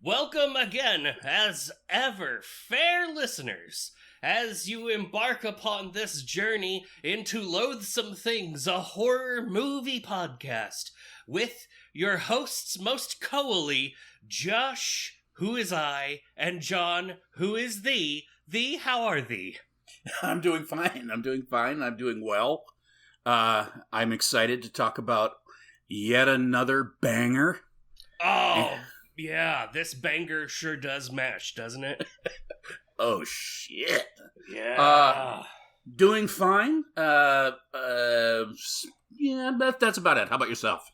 Welcome again, as ever, fair listeners, as you embark upon this journey into Loathsome Things, a horror movie podcast, with your hosts most coolly, Josh, who is I, and John, who is thee. Thee, how are thee? I'm doing fine. I'm doing well. I'm excited to talk about yet another banger. Oh, yeah, this banger sure does mash, doesn't it? Oh, shit. Yeah. Doing fine. Yeah, that's about it. How about yourself?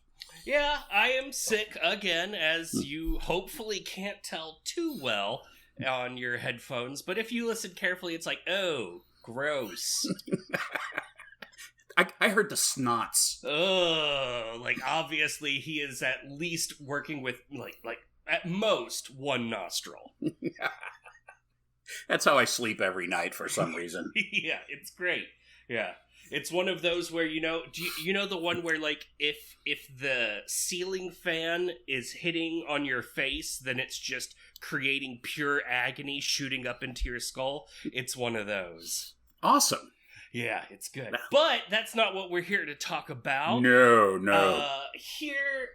Yeah, I am sick again, as you hopefully can't tell too well on your headphones, but if you listen carefully, it's like, oh, gross. I heard the snots. Ugh, like, obviously he is at least working with, like at most, one nostril. That's how I sleep every night for some reason. Yeah, it's great. Yeah. It's one of those where, you know, you know the one where, like, if the ceiling fan is hitting on your face, then it's just creating pure agony shooting up into your skull? It's one of those. Awesome. Yeah, it's good. But that's not what we're here to talk about. No. Here,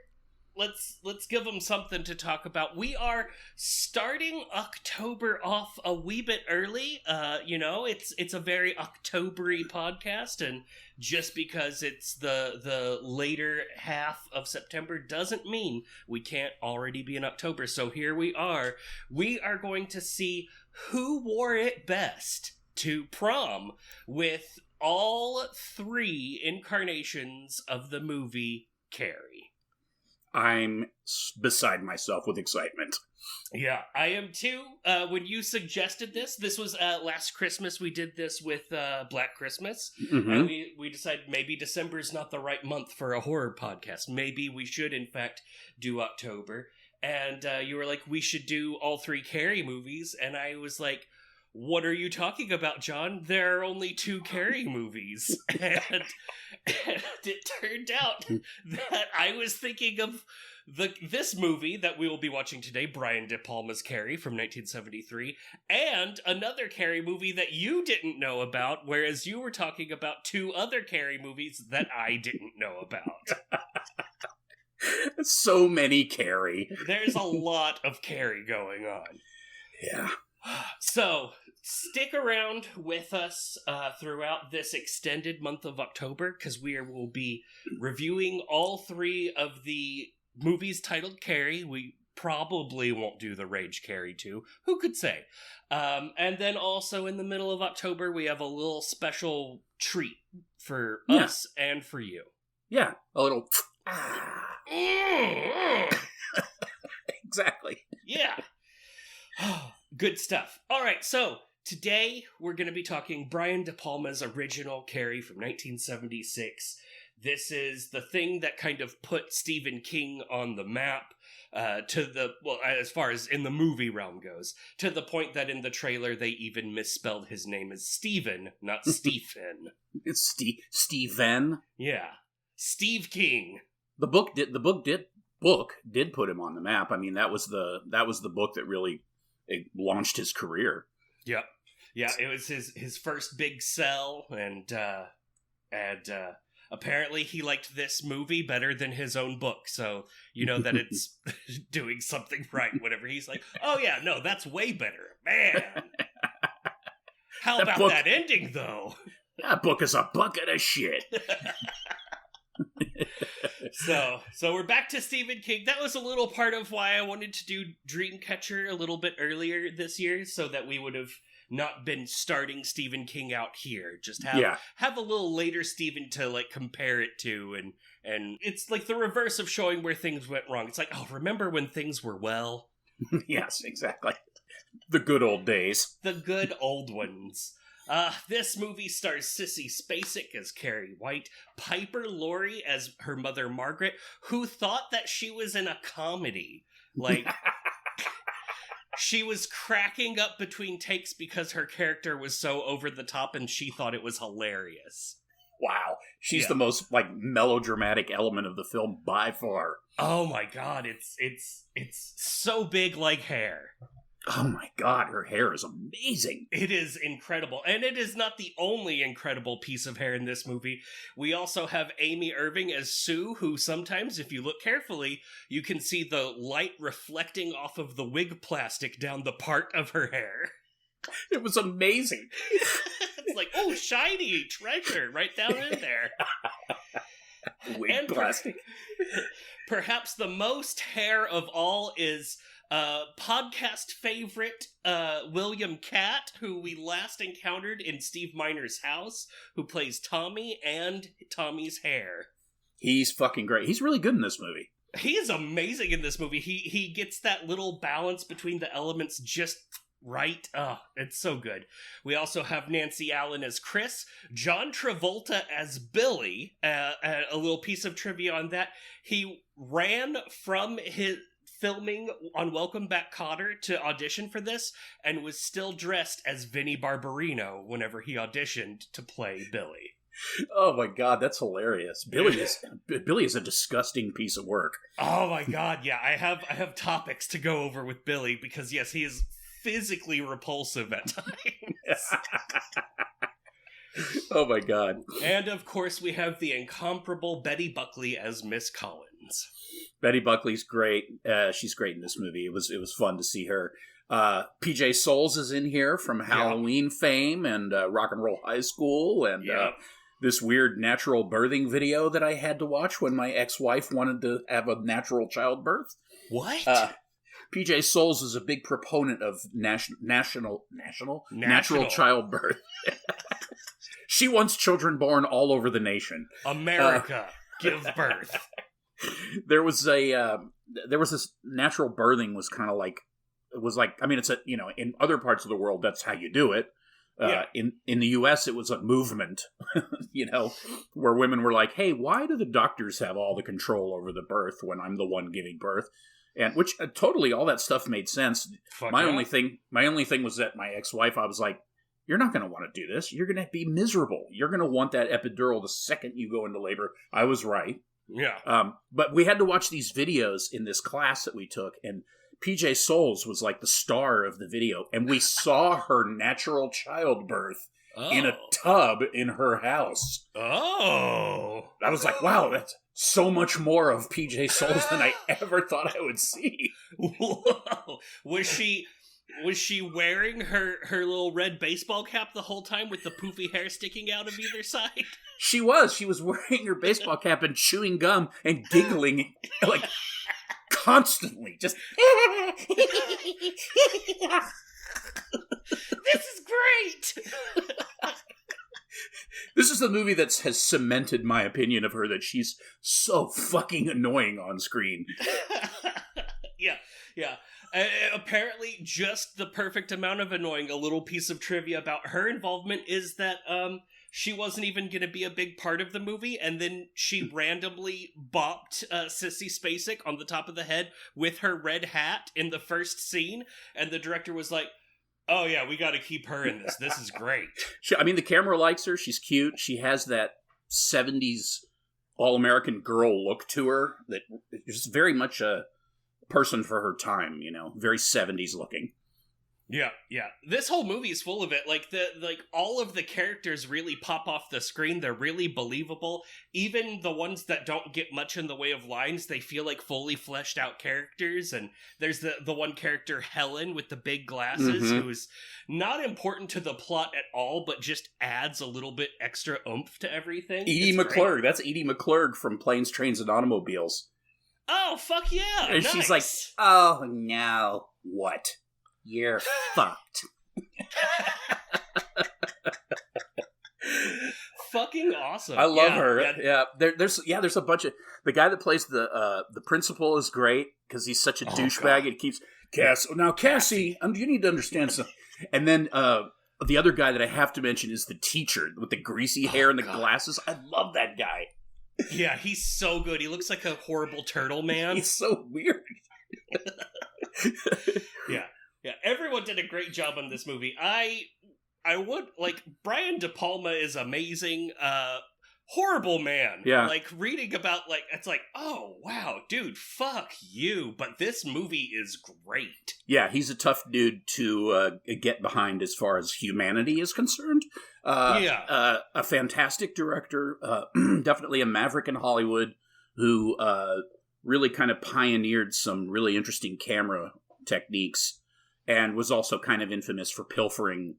let's give them something to talk about. We are starting October off a wee bit early. It's a very October-y podcast, and just because it's the later half of September doesn't mean we can't already be in October. So here we are. We are going to see who wore it best to prom with all three incarnations of the movie Carrie. I'm beside myself with excitement. Yeah, I am too. When you suggested this was last Christmas. We did this with Black Christmas, and we decided maybe December's not the right month for a horror podcast. Maybe we should, in fact, do October. And you were like, we should do all three Carrie movies, and I was like, what are you talking about, John? There are only two Carrie movies. And it turned out that I was thinking of this movie that we will be watching today, Brian De Palma's Carrie from 1973, and another Carrie movie that you didn't know about, whereas you were talking about two other Carrie movies that I didn't know about. So many Carrie. There's a lot of Carrie going on. Yeah. So, stick around with us throughout this extended month of October, because we will be reviewing all three of the movies titled Carrie. We probably won't do the Rage Carrie 2. Who could say? And then also in the middle of October, we have a little special treat for us and for you. Yeah, a little... Exactly. Yeah. Good stuff. All right, so today we're going to be talking Brian De Palma's original Carrie from 1976. This is the thing that kind of put Stephen King on the map, as far as in the movie realm goes, to the point that in the trailer they even misspelled his name as Stephen, not Stephen. It's Stephen. Yeah, Steve King. The book did put him on the map. I mean, that was the book that really launched his career. Yep. Yeah, it was his first big sell, and apparently he liked this movie better than his own book, so you know that it's doing something right whenever he's like, oh yeah, no, that's way better. Man! How about that ending, though? That book is a bucket of shit. So we're back to Stephen King. That was a little part of why I wanted to do Dreamcatcher a little bit earlier this year, so that we would have not been starting Stephen King out here. Just have a little later Stephen to like compare it to, and it's like the reverse of showing where things went wrong. It's like, oh, remember when things were well? Yes, exactly. The good old days. The good old ones. This movie stars Sissy Spacek as Carrie White, Piper Laurie as her mother Margaret, who thought that she was in a comedy. Like, she was cracking up between takes because her character was so over the top and she thought it was hilarious. Wow. She's the most, like, melodramatic element of the film by far. Oh my god, it's so big like hair. Oh my god, her hair is amazing. It is incredible. And it is not the only incredible piece of hair in this movie. We also have Amy Irving as Sue, who sometimes, if you look carefully, you can see the light reflecting off of the wig plastic down the part of her hair. It was amazing. It's like, oh, shiny treasure right down in there. Wig plastic. Perhaps the most hair of all is podcast favorite William Katt, who we last encountered in Steve Miner's house, who plays Tommy and Tommy's hair. He's fucking great. He's really good in this movie. He is amazing in this movie. He gets that little balance between the elements just right. Oh, it's so good. We also have Nancy Allen as Chris, John Travolta as Billy. A little piece of trivia on that. He ran from his filming on Welcome Back, Kotter to audition for this, and was still dressed as Vinnie Barbarino whenever he auditioned to play Billy. Oh my god, that's hilarious. Billy is a disgusting piece of work. Oh my god, yeah. I have topics to go over with Billy, because yes, he is physically repulsive at times. Oh my god. And of course we have the incomparable Betty Buckley as Miss Collins. Betty Buckley's great. She's great in this movie. It was fun to see her. PJ Souls is in here from Halloween fame and Rock and Roll High School, and this weird natural birthing video that I had to watch when my ex-wife wanted to have a natural childbirth. What? PJ Souls is a big proponent of natural childbirth. She wants children born all over the nation. America, give birth. There was this natural birthing was kind of like, it was like, I mean, it's in other parts of the world, that's how you do it. In the U.S., it was a movement, where women were like, hey, why do the doctors have all the control over the birth when I'm the one giving birth? And which totally all that stuff made sense. My only thing was that my ex-wife, I was like, you're not going to want to do this. You're going to be miserable. You're going to want that epidural the second you go into labor. I was right. Yeah. But we had to watch these videos in this class that we took, and PJ Souls was like the star of the video, and we saw her natural childbirth in a tub in her house. Oh. I was like, wow, that's so much more of PJ Souls than I ever thought I would see. Whoa. Was she wearing her little red baseball cap the whole time with the poofy hair sticking out of either side? She was wearing her baseball cap and chewing gum and giggling like constantly. Just this is great. This is the movie that has cemented my opinion of her, that she's so fucking annoying on screen. Yeah. Apparently, just the perfect amount of annoying. A little piece of trivia about her involvement is that she wasn't even going to be a big part of the movie, and then she randomly bopped Sissy Spacek on the top of the head with her red hat in the first scene, and the director was like, oh yeah, we got to keep her in this. This is great. The camera likes her. She's cute. She has that 70s all-American girl look to her that is very much a person for her time, very 70s looking. Yeah. This whole movie is full of it. Like all of the characters really pop off the screen. They're really believable. Even the ones that don't get much in the way of lines, they feel like fully fleshed out characters. And there's the one character, Helen, with the big glasses, who's not important to the plot at all, but just adds a little bit extra oomph to everything. Edie McClurg. That's Edie McClurg from Planes, Trains, and Automobiles. Oh, fuck yeah. And nice. She's like, oh no. What? You're fucked. Fucking awesome. I love her. Yeah. There's a bunch of, the guy that plays the principal is great because he's such a douchebag. And keeps Cassie. You need to understand something. And then the other guy that I have to mention is the teacher with the greasy hair and the glasses. I love that guy. Yeah, he's so good. He looks like a horrible turtle man. He's so weird. Yeah, everyone did a great job on this movie. I would, Brian De Palma is amazing. horrible man. Yeah. Like, reading about, like, it's like, oh, wow, dude, fuck you. But this movie is great. Yeah, he's a tough dude to get behind as far as humanity is concerned. A fantastic director, definitely a maverick in Hollywood who really kind of pioneered some really interesting camera techniques and was also kind of infamous for pilfering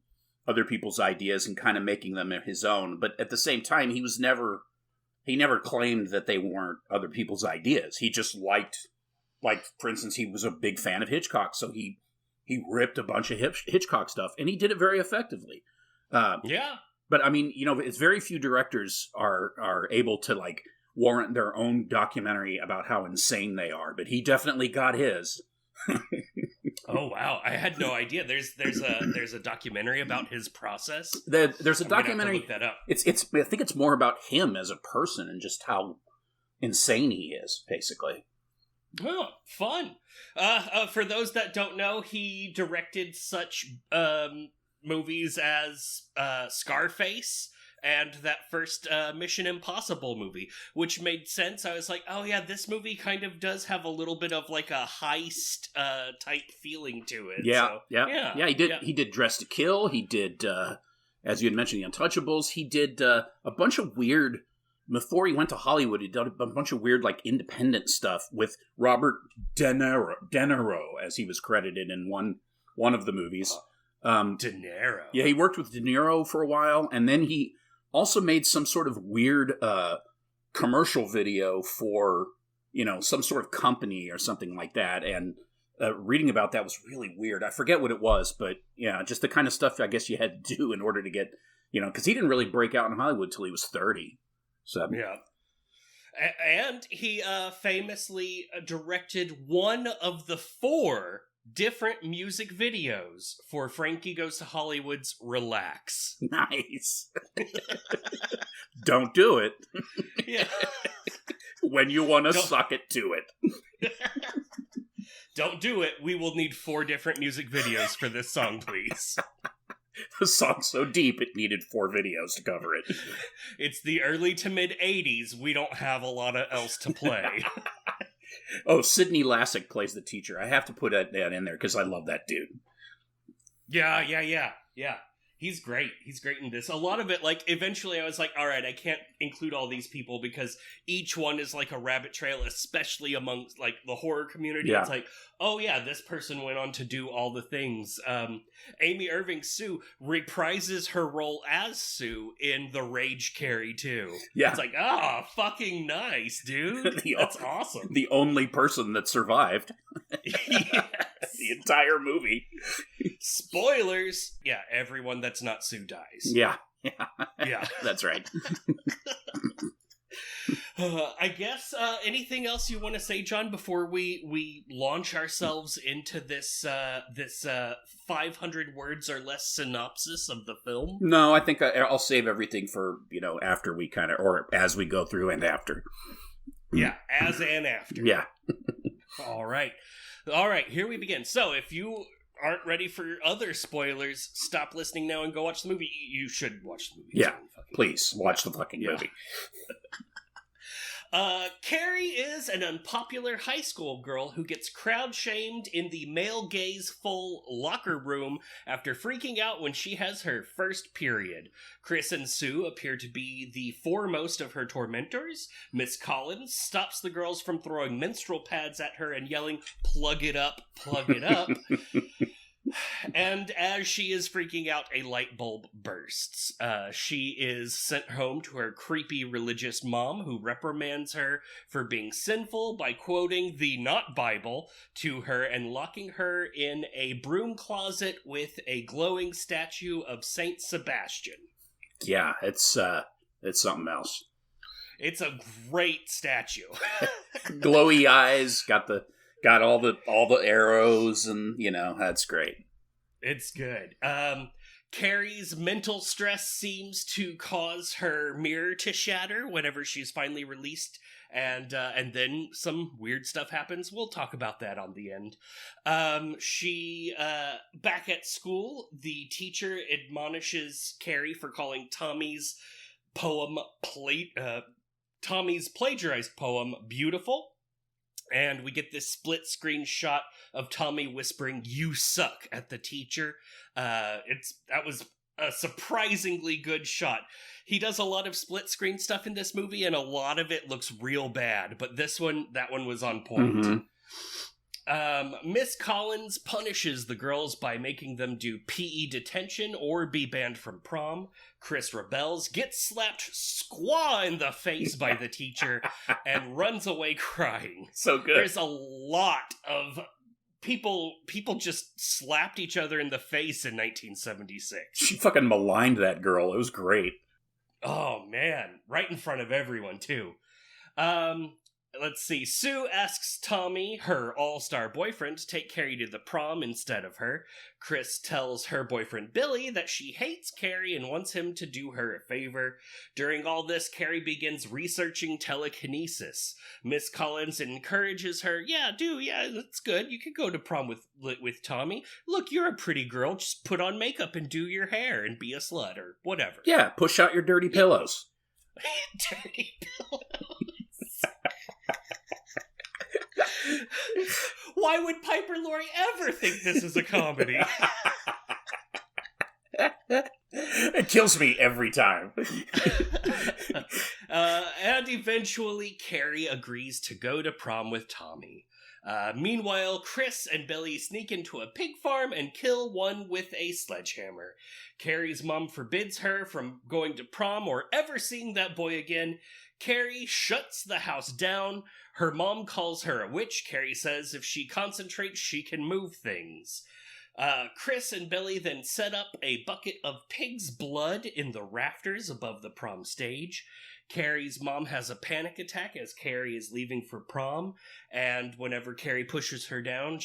other people's ideas and kind of making them his own. But at the same time, he never claimed that they weren't other people's ideas. He just liked, like, for instance, he was a big fan of Hitchcock, so he ripped a bunch of Hitchcock stuff, and he did it very effectively. But I mean, it's very few directors are able to, like, warrant their own documentary about how insane they are, but he definitely got his. Oh wow! I had no idea. There's a documentary about his process. There's a documentary. Look that up. It's I think it's more about him as a person and just how insane he is, basically. Oh, fun! For those that don't know, he directed such movies as Scarface and that first Mission Impossible movie, which made sense. I was like, oh yeah, this movie kind of does have a little bit of like a heist type feeling to it. Yeah. He did. Yeah. He did Dress to Kill. He did, as you had mentioned, The Untouchables. He did a bunch of weird. Before he went to Hollywood, he did a bunch of weird, like, independent stuff with Robert De Niro, as he was credited in one of the movies. De Niro. Yeah, he worked with De Niro for a while, and then he also made some sort of weird commercial video for, some sort of company or something like that. And reading about that was really weird. I forget what it was, but yeah, just the kind of stuff I guess you had to do in order to get, because he didn't really break out in Hollywood till he was 30. So yeah. And he famously directed one of the 4 different music videos for Frankie Goes to Hollywood's Relax. Nice. Don't do it. Yeah. When you want to suck it to it. Don't do it. We will need 4 different music videos for this song, please. The song's so deep it needed 4 videos to cover it. It's the early to mid 80s. We don't have a lot else to play. Oh, Sidney Lassick plays the teacher. I have to put that in there because I love that dude. Yeah. He's great. He's great in this. A lot of it, like, eventually I was like, all right, I can't include all these people because each one is like a rabbit trail, especially amongst, like, the horror community. Yeah. It's like, oh yeah, this person went on to do all the things. Amy Irving Sue reprises her role as Sue in The Rage Carrie 2. Yeah. It's like, fucking nice, dude. That's awesome. The only person that survived. Yes. The entire movie. Spoilers. Yeah, everyone that's not Sue dies. Yeah. Yeah. That's right. I guess anything else you want to say, John, before we launch ourselves into this 500 words or less synopsis of the film? No, I think I'll save everything for, after we kind of, or as we go through and after. Yeah, as and after. Yeah. All right, here we begin. So if you aren't ready for other spoilers, stop listening now and go watch the movie. You should watch the movie. Yeah, please watch the fucking movie. Carrie is an unpopular high school girl who gets crowd-shamed in the male gaze-full locker room after freaking out when she has her first period. Chris and Sue appear to be the foremost of her tormentors. Miss Collins stops the girls from throwing menstrual pads at her and yelling, "Plug it up, plug it up." And as she is freaking out, a light bulb bursts. She is sent home to her creepy religious mom, who reprimands her for being sinful by quoting the not Bible to her and locking her in a broom closet with a glowing statue of Saint Sebastian. Yeah, it's something else. It's a great statue. Glowy eyes, got all the arrows, and that's great. It's good. Carrie's mental stress seems to cause her mirror to shatter whenever she's finally released, and then some weird stuff happens. We'll talk about that on the end. She back at school, the teacher admonishes Carrie for calling Tommy's poem, Tommy's plagiarized poem, Beautiful. And we get this split screen shot of Tommy whispering, "You suck," at the teacher. That was a surprisingly good shot. He does a lot of split screen stuff in this movie, and a lot of it looks real bad. But that one was on point. Mm-hmm. Miss Collins punishes the girls by making them do PE detention or be banned from prom. Chris rebels, gets slapped squaw in the face by the teacher, and runs away crying. So good. There's a lot of people just slapped each other in the face in 1976. She fucking maligned that girl. It was great. Oh, man. Right in front of everyone, too. Let's see. Sue asks Tommy, her all-star boyfriend, to take Carrie to the prom instead of her. Chris tells her boyfriend Billy that she hates Carrie and wants him to do her a favor. During all this, Carrie begins researching telekinesis. Miss Collins encourages her, yeah, that's good. You could go to prom with Tommy. Look, you're a pretty girl. Just put on makeup and do your hair and be a slut or whatever. Yeah, push out your dirty pillows. Dirty pillows. Why would Piper Laurie ever think this is a comedy? It kills me every time. And eventually, Carrie agrees to go to prom with Tommy. Meanwhile, Chris and Billy sneak into a pig farm and kill one with a sledgehammer. Carrie's mom forbids her from going to prom or ever seeing that boy again. Carrie shuts the house down. Her mom calls her a witch. Carrie says if she concentrates, she can move things. Chris and Billy then set up a bucket of pig's blood in the rafters above the prom stage. Carrie's mom has a panic attack as Carrie is leaving for prom, and whenever Carrie pushes her down,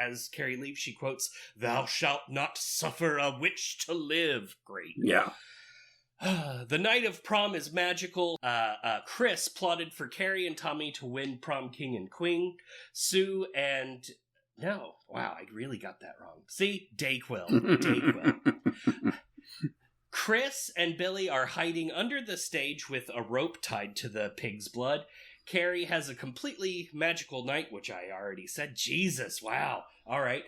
as Carrie leaves, she quotes, "Thou shalt not suffer a witch to live." Great. Yeah. The night of prom is magical. Chris plotted for Carrie and Tommy to win prom king and queen. No, wow, I really got that wrong. See? Dayquil. Chris and Billy are hiding under the stage with a rope tied to the pig's blood. Carrie has a completely magical night, which I already said. Jesus, wow. All right.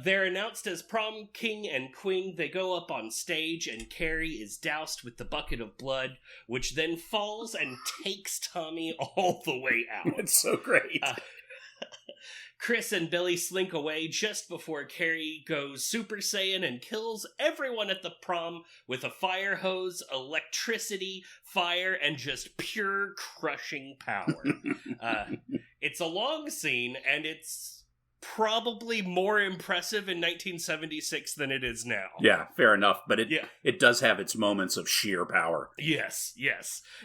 They're announced as prom king and queen. They go up on stage, and Carrie is doused with the bucket of blood, which then falls and takes Tommy all the way out. It's so great. Chris and Billy slink away just before Carrie goes Super Saiyan and kills everyone at the prom with a fire hose, electricity, fire, and just pure crushing power. It's a long scene, and it's probably more impressive in 1976 than it is now. Yeah, fair enough, but it does have its moments of sheer power. Yes.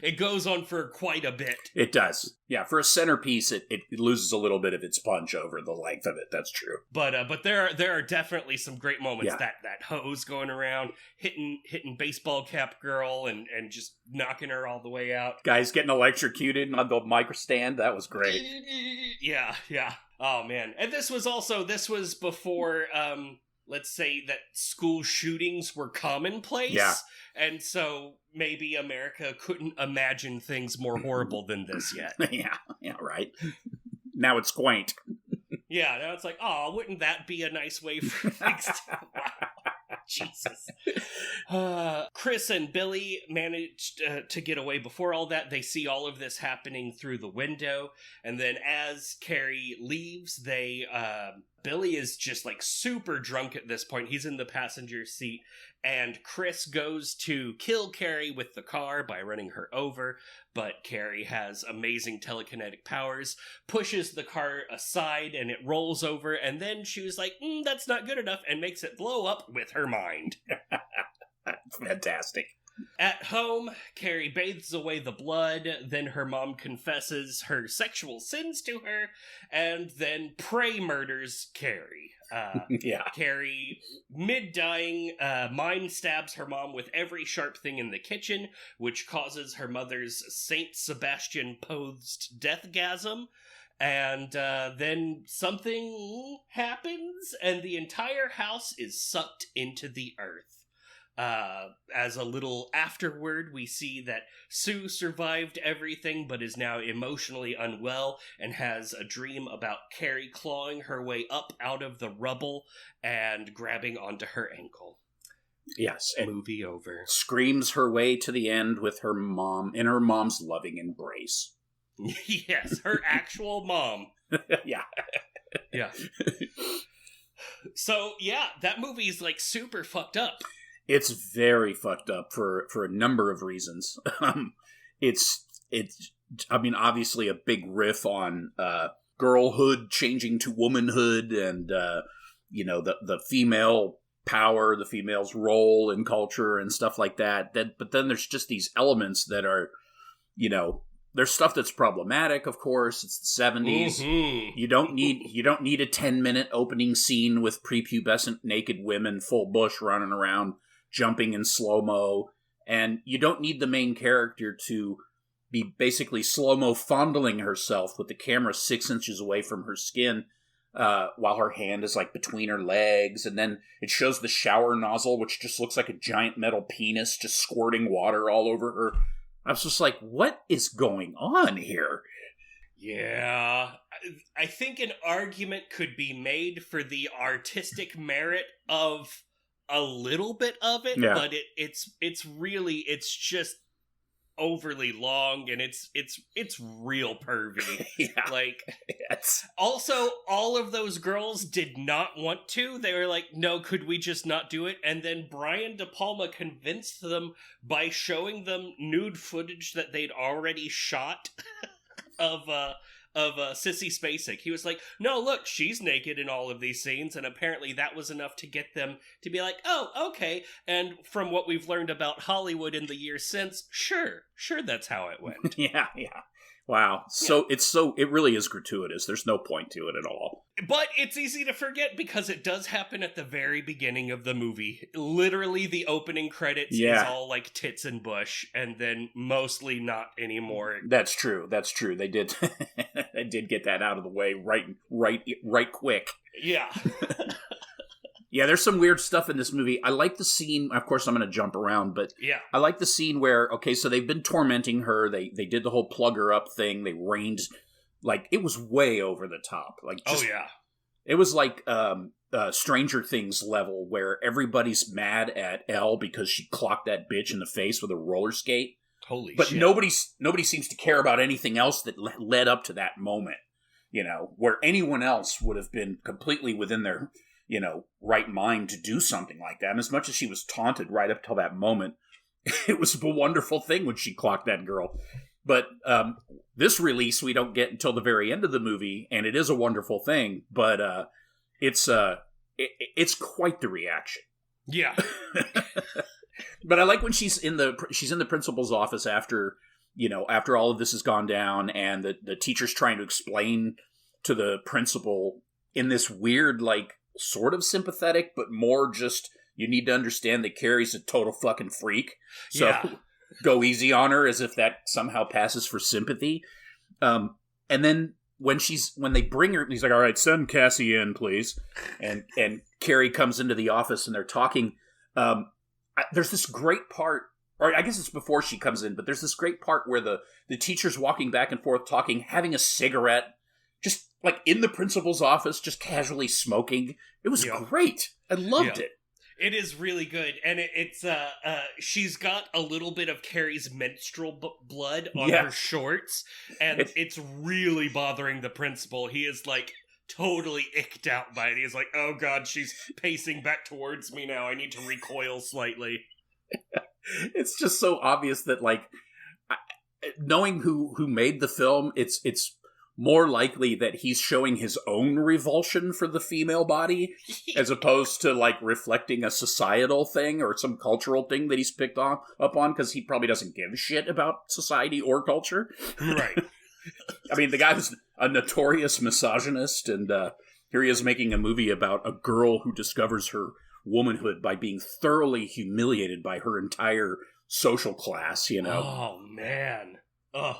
It goes on for quite a bit. It does. Yeah, for a centerpiece, it loses a little bit of its punch over the length of it. That's true. But there are definitely some great moments. Yeah. That hose going around, hitting baseball cap girl, and just knocking her all the way out. Guys getting electrocuted on the micro stand. That was great. Yeah. Oh man, and this was before. Let's say that school shootings were commonplace. Yeah. And so maybe America couldn't imagine things more horrible than this yet. Yeah, right. Now it's quaint. Yeah, now it's like, oh, wouldn't that be a nice way for things to... Wow. Jesus. Chris and Billy managed to get away before all that. They see all of this happening through the window. And then as Carrie leaves, Billy is just like super drunk at this point. He's in the passenger seat. And Chris goes to kill Carrie with the car by running her over. But Carrie has amazing telekinetic powers, pushes the car aside, and it rolls over. And then she was like, that's not good enough, and makes it blow up with her mind. Fantastic. At home, Carrie bathes away the blood, then her mom confesses her sexual sins to her, and then Prey murders Carrie. Yeah. Carrie, mid-dying, mind stabs her mom with every sharp thing in the kitchen, which causes her mother's Saint Sebastian-posed deathgasm. And then something happens, and the entire house is sucked into the earth. As a little afterword, we see that Sue survived everything but is now emotionally unwell and has a dream about Carrie clawing her way up out of the rubble and grabbing onto her ankle. Yes. Movie over. Screams her way to the end with her mom in her mom's loving embrace. Yes, her actual mom. Yeah. Yeah. So, yeah, that movie is, like, super fucked up. It's very fucked up for a number of reasons. It's I mean, obviously a big riff on girlhood changing to womanhood and, the female power, the female's role in culture and stuff like that. But then there's just these elements that are, there's stuff that's problematic, of course. It's the 70s. Mm-hmm. You don't need a 10-minute opening scene with prepubescent naked women full bush running around jumping in slow-mo, and you don't need the main character to be basically slow-mo fondling herself with the camera 6 inches away from her skin while her hand is like between her legs, and then it shows the shower nozzle, which just looks like a giant metal penis just squirting water all over her. I was just like, what is going on here? Yeah, I think an argument could be made for the artistic merit of a little bit of it, yeah. But it's just overly long, and it's real pervy. Yeah. Like, yes. Also, all of those girls did not want to. They were like, no, could we just not do it? And then Brian De Palma convinced them by showing them nude footage that they'd already shot of Sissy Spacek. He was like, no, look, she's naked in all of these scenes, and apparently that was enough to get them to be like, oh, okay. And from what we've learned about Hollywood in the years since, sure, that's how it went. Yeah. Wow. So it really is gratuitous. There's no point to it at all. But it's easy to forget because it does happen at the very beginning of the movie. Literally, the opening credits is all like tits and bush, and then mostly not anymore. That's true. They did they did get that out of the way right quick. Yeah. Yeah, there's some weird stuff in this movie. I like the scene. Of course, I'm going to jump around, but yeah. I like the scene where, okay, so they've been tormenting her. They did the whole plug her up thing. They rained, like, it was way over the top. Like, just, oh, yeah. It was like Stranger Things level where everybody's mad at Elle because she clocked that bitch in the face with a roller skate. Holy but shit. Nobody seems to care about anything else that led up to that moment, where anyone else would have been completely within their right mind to do something like that. And as much as she was taunted right up till that moment, it was a wonderful thing when she clocked that girl. But this release we don't get until the very end of the movie, and it is a wonderful thing, but it's quite the reaction. Yeah. But I like when she's in the principal's office after all of this has gone down, and the teacher's trying to explain to the principal in this weird, like, sort of sympathetic, but more just, you need to understand that Carrie's a total fucking freak. So go easy on her, as if that somehow passes for sympathy. And then when they bring her, he's like, all right, send Cassie in, please. And Carrie comes into the office and they're talking. There's this great part, or I guess it's before she comes in, but there's this great part where the teacher's walking back and forth talking, having a cigarette, just like in the principal's office, just casually smoking. It was great. I loved it. It is really good, and it's she's got a little bit of Carrie's menstrual blood on her shorts, and it's really bothering the principal. He is like totally icked out by it. He's like, oh god, she's pacing back towards me now. I need to recoil slightly. It's just so obvious that, like, knowing who made the film, it's more likely that he's showing his own revulsion for the female body as opposed to, like, reflecting a societal thing or some cultural thing that he's picked up on, because he probably doesn't give a shit about society or culture. Right. I mean, the guy was a notorious misogynist, and here he is making a movie about a girl who discovers her womanhood by being thoroughly humiliated by her entire social class, Oh, man. Ugh.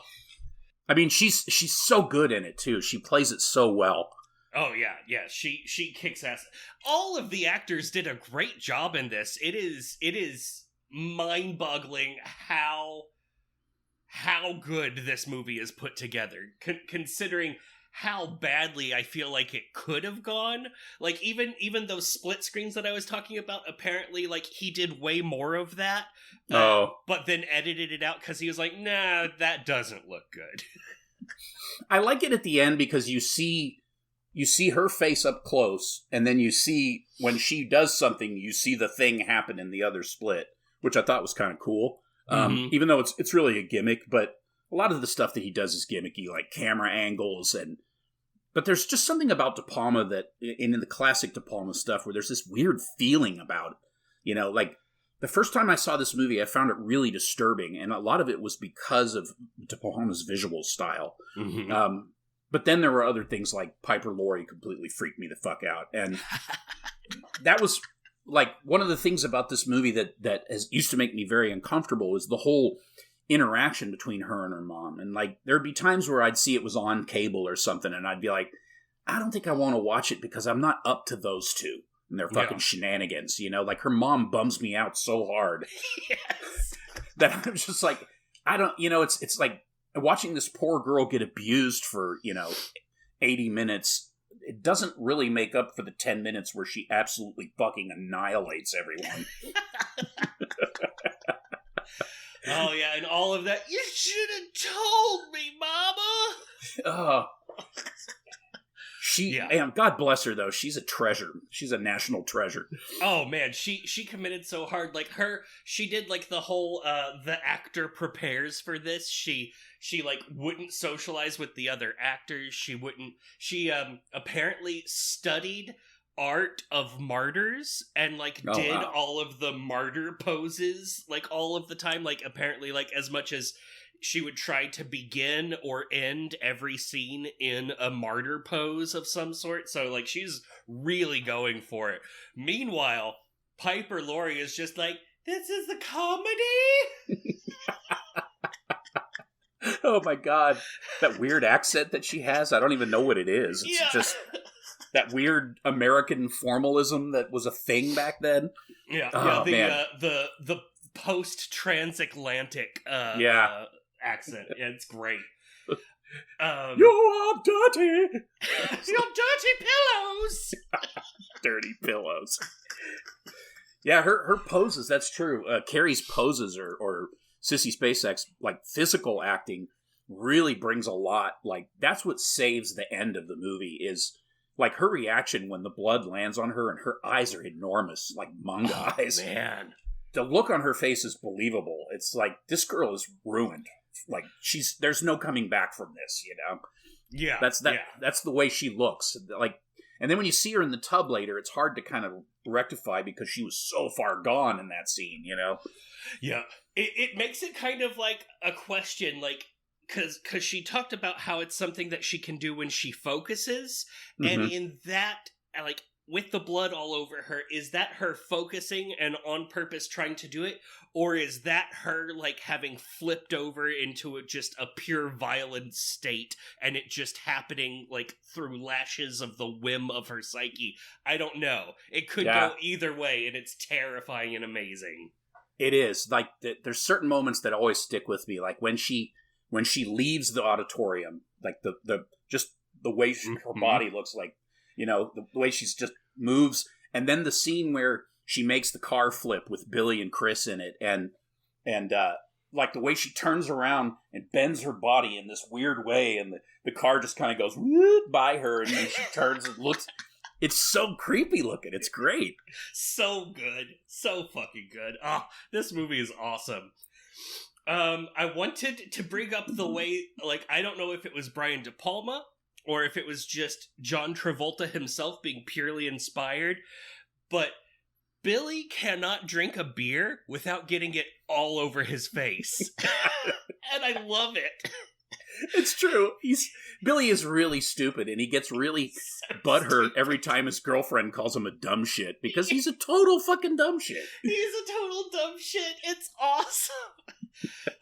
I mean, she's so good in it, too. She plays it so well. Oh yeah. She kicks ass. All of the actors did a great job in this. It is mind-boggling how good this movie is put together, considering how badly I feel like it could have gone. Like, even those split screens that I was talking about, apparently, like, he did way more of that. But then edited it out because he was like, nah, that doesn't look good. I like it at the end because you see her face up close, and then you see, when she does something, you see the thing happen in the other split, which I thought was kind of cool. Even though it's really a gimmick, but a lot of the stuff that he does is gimmicky, like camera angles, but there's just something about De Palma that, in the classic De Palma stuff, where there's this weird feeling about it. You know, like, the first time I saw this movie, I found it really disturbing, and a lot of it was because of De Palma's visual style. Mm-hmm. But then there were other things like Piper Laurie completely freaked me the fuck out, and that was... like, one of the things about this movie that used to make me very uncomfortable is the whole interaction between her and her mom. And, like, there'd be times where I'd see it was on cable or something, and I'd be like, I don't think I want to watch it because I'm not up to those two and their fucking shenanigans, you know? Like, her mom bums me out so hard. Yes. That I'm just like, I don't, you know, it's like watching this poor girl get abused for, 80 minutes. It doesn't really make up for the 10 minutes where she absolutely fucking annihilates everyone. Oh, yeah, and all of that. You should have told me, Mama! And God bless her, though. She's a treasure. She's a national treasure. Oh, man, she committed so hard. Like, she did, like, the whole, the actor prepares for this. She like, wouldn't socialize with the other actors. She apparently studied art of martyrs and, like, all of the martyr poses, like, all of the time. Like, apparently, like, as much as she would try to begin or end every scene in a martyr pose of some sort. So, like, she's really going for it. Meanwhile, Piper Laurie is just like, this is a comedy? Oh my god. That weird accent that she has, I don't even know what it is. It's just that weird American formalism that was a thing back then. Yeah, the post-transatlantic accent. Yeah, it's great. You're dirty! Your dirty pillows! Dirty pillows. Yeah, her poses, that's true. Carrie's poses or Sissy Spacek's, like, physical acting really brings a lot. Like, that's what saves the end of the movie is, like, her reaction when the blood lands on her and her eyes are enormous, like manga eyes. Man. The look on her face is believable. It's like, this girl is ruined. Like, there's no coming back from this, you know? Yeah. That's the way she looks. Like, and then when you see her in the tub later, it's hard to kind of rectify because she was so far gone in that scene, you know? Yeah. It makes it kind of like a question, like, because she talked about how it's something that she can do when she focuses, and in that, like, with the blood all over her, is that her focusing and on purpose trying to do it, or is that her, like, having flipped over into just a pure violent state, and it just happening, like, through lashes of the whim of her psyche? I don't know. It could go either way, and it's terrifying and amazing. It is. Like, there's certain moments that always stick with me, like when she leaves the auditorium, like the way her body looks, like, you know, the way she's just moves, and then the scene where she makes the car flip with Billy and Chris in it, and like the way she turns around and bends her body in this weird way, and the car just kind of goes by her, and then she turns and looks. It's so creepy looking. It's great. So good. So fucking good. Oh, this movie is awesome. I wanted to bring up the way, like, I don't know if it was Brian De Palma or if it was just John Travolta himself being purely inspired, but Billy cannot drink a beer without getting it all over his face. And I love it. It's true. Billy is really stupid, and he gets really butthurt every time his girlfriend calls him a dumb shit, because he's a total fucking dumb shit. He's a total dumb shit. It's awesome.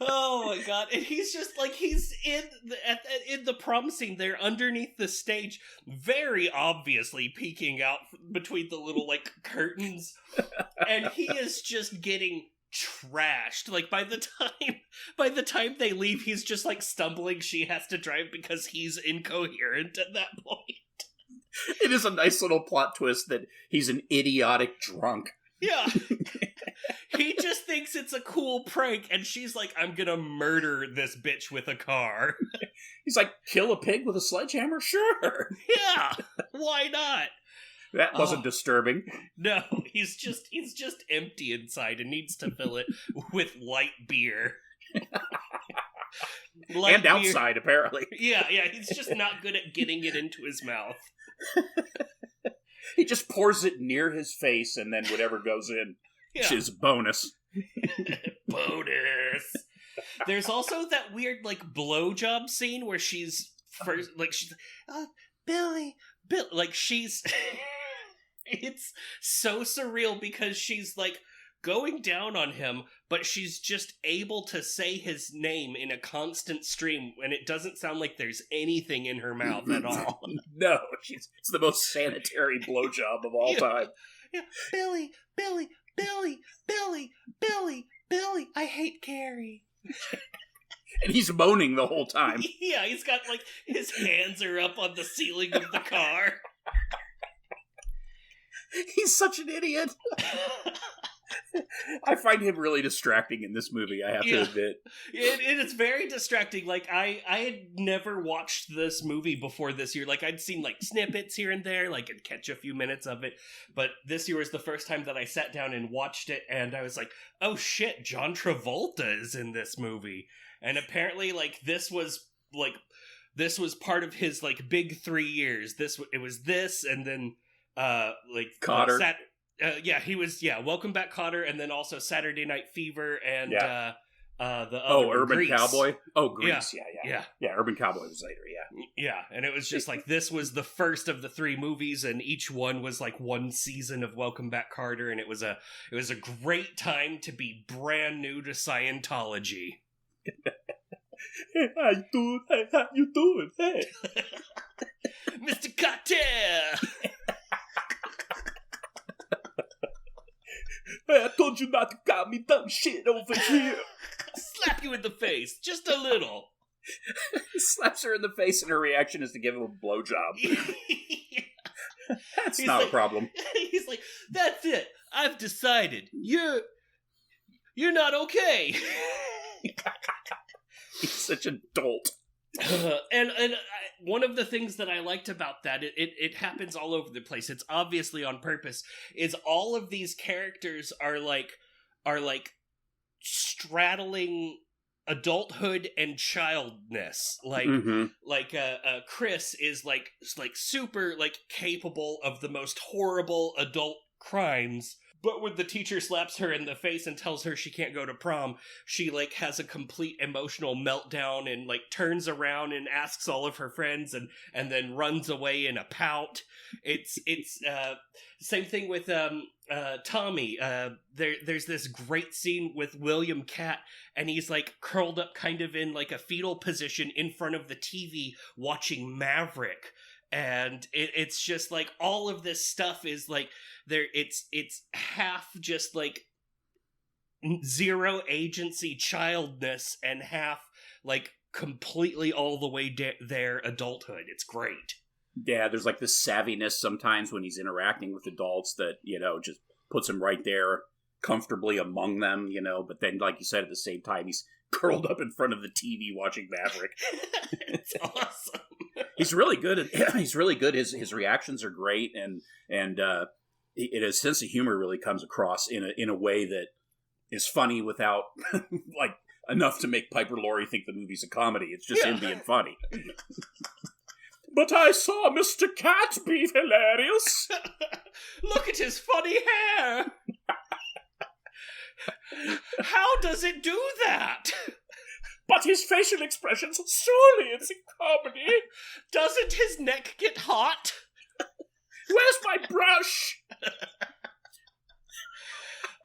Oh my god! And he's just like he's in the prom scene there underneath the stage, very obviously peeking out between the little like curtains, and he is just getting trashed. Like by the time they leave, he's just like stumbling. She has to drive because he's incoherent at that point. It is a nice little plot twist that he's an idiotic drunk. Yeah. He just thinks it's a cool prank, and she's like, I'm gonna murder this bitch with a car. He's like, kill a pig with a sledgehammer? Sure. Yeah, why not? That wasn't disturbing. No, he's just empty inside and needs to fill it with light beer. And outside, apparently. Yeah, he's just not good at getting it into his mouth. He just pours it near his face, and then whatever goes in. Yeah. Which is bonus. Bonus. There's also that weird, like, blowjob scene where she's first, like, she's like, Billy, like, she's, it's so surreal because she's, like, going down on him, but she's just able to say his name in a constant stream, and it doesn't sound like there's anything in her mouth at all. No, it's the most sanitary blowjob of all time. Yeah, Billy, I hate Carrie. And he's moaning the whole time. Yeah, he's got, like, his hands are up on the ceiling of the car. He's such an idiot. I find him really distracting in this movie, I have to admit. It is very distracting. Like, I had never watched this movie before this year. Like, I'd seen, like, snippets here and there, like, I'd catch a few minutes of it. But this year was the first time that I sat down and watched it, and I was like, oh shit, John Travolta is in this movie. And apparently, like, this was part of his, like, big 3 years. It was this, and then, like... Cotter. He was, Welcome Back, Cotter, and then also Saturday Night Fever, and the other Urban Grease. Cowboy? Oh, Grease, yeah. Yeah, Urban Cowboy was later, yeah. Yeah, and it was just like, this was the first of the 3 movies, and each one was like 1 season of Welcome Back, Carter, and it was a great time to be brand new to Scientology. Hey, how you doing? Hey. Mr. Carter! Hey, I told you not to call me dumb shit over here. Slap you in the face, just a little. He slaps her in the face, and her reaction is to give him a blowjob. That's not a problem. He's like, that's it. I've decided. You're not okay. He's such a dolt. And one of the things that I liked about that, it happens all over the place. It's obviously on purpose. Is all of these characters are like straddling adulthood and childness. Like Chris is like super like capable of the most horrible adult crimes. But when the teacher slaps her in the face and tells her she can't go to prom, she, like, has a complete emotional meltdown and, like, turns around and asks all of her friends and then runs away in a pout. It's same thing with Tommy. There's this great scene with William Katt, and he's, like, curled up kind of in, like, a fetal position in front of the TV watching Maverick. And it's just like all of this stuff is like it's half just like zero agency childness and half like completely all the way there adulthood. It's great. Yeah, there's like this savviness sometimes when he's interacting with adults that, you know, just puts him right there comfortably among them, you know, but then like you said, at the same time he's curled up in front of the TV watching Maverick. It's awesome. He's really good at. He's really good. His reactions are great, and his sense of humor really comes across in a way that is funny without like enough to make Piper Laurie think the movie's a comedy. It's just him being funny. But I saw Mr. Katt be hilarious. Look at his funny hair. How does it do that? But his facial expressions, surely it's a comedy. Doesn't his neck get hot? Where's my brush?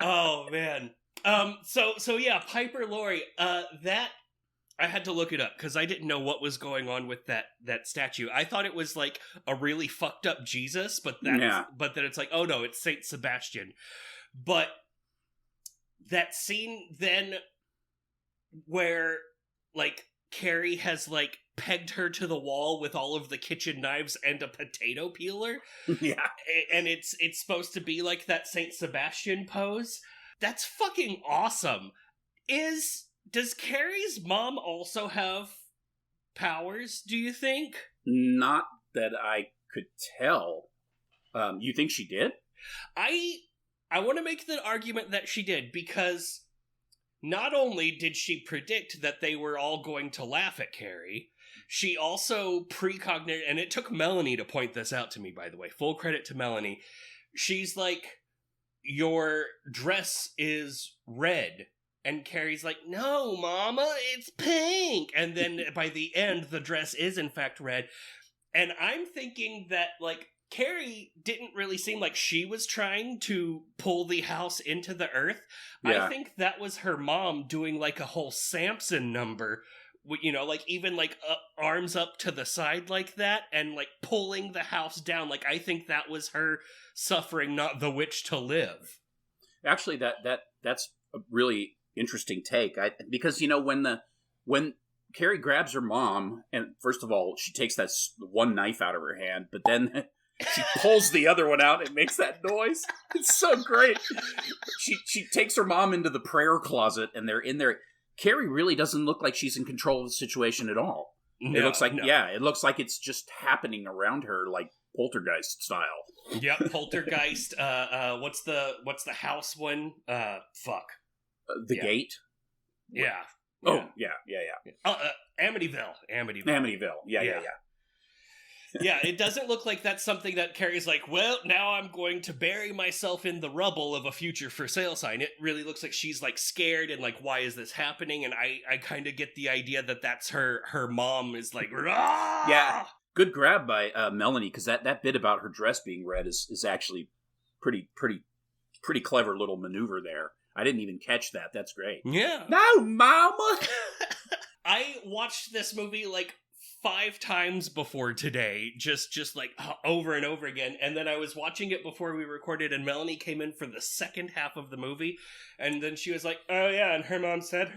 Oh, man. So yeah, Piper Laurie, that I had to look it up because I didn't know what was going on with that statue. I thought it was like a really fucked up Jesus, but then it's like, oh no, it's Saint Sebastian. But that scene then where like Carrie has like pegged her to the wall with all of the kitchen knives and a potato peeler. Yeah. And it's supposed to be like that Saint Sebastian pose. That's fucking awesome. Does Carrie's mom also have powers, do you think? Not that I could tell. You think she did? I want to make the argument that she did, because not only did she predict that they were all going to laugh at Carrie, she also precognited, and it took Melanie to point this out to me, by the way. Full credit to Melanie. She's like, your dress is red. And Carrie's like, no, Mama, it's pink. And then by the end, the dress is in fact red. And I'm thinking that, like, Carrie didn't really seem like she was trying to pull the house into the earth. Yeah. I think that was her mom doing, like, a whole Samson number, you know, like, even, like, arms up to the side like that, and, like, pulling the house down. Like, I think that was her suffering, not the witch to live. Actually, that's a really interesting take, because you know when Carrie grabs her mom, and first of all she takes that one knife out of her hand, but then she pulls the other one out and makes that noise. It's so great. She takes her mom into the prayer closet, and they're in there. Carrie really doesn't look like she's in control of the situation at all. It looks like it looks like it's just happening around her, like Poltergeist style. Yep, Poltergeist. What's the house one? Fuck. The Gate? Yeah. Oh, yeah. Amityville. Yeah. Yeah, it doesn't look like that's something that Carrie's like, well, now I'm going to bury myself in the rubble of a future for sale sign. It really looks like she's, like, scared and, like, why is this happening? And I kind of get the idea that that's her mom is like, rah! Yeah. Good grab by Melanie, because that bit about her dress being red is actually pretty clever little maneuver there. I didn't even catch that. That's great. Yeah. No, Mama! I watched this movie like 5 times before today, just like over and over again. And then I was watching it before we recorded, and Melanie came in for the second half of the movie. And then she was like, oh yeah, and her mom said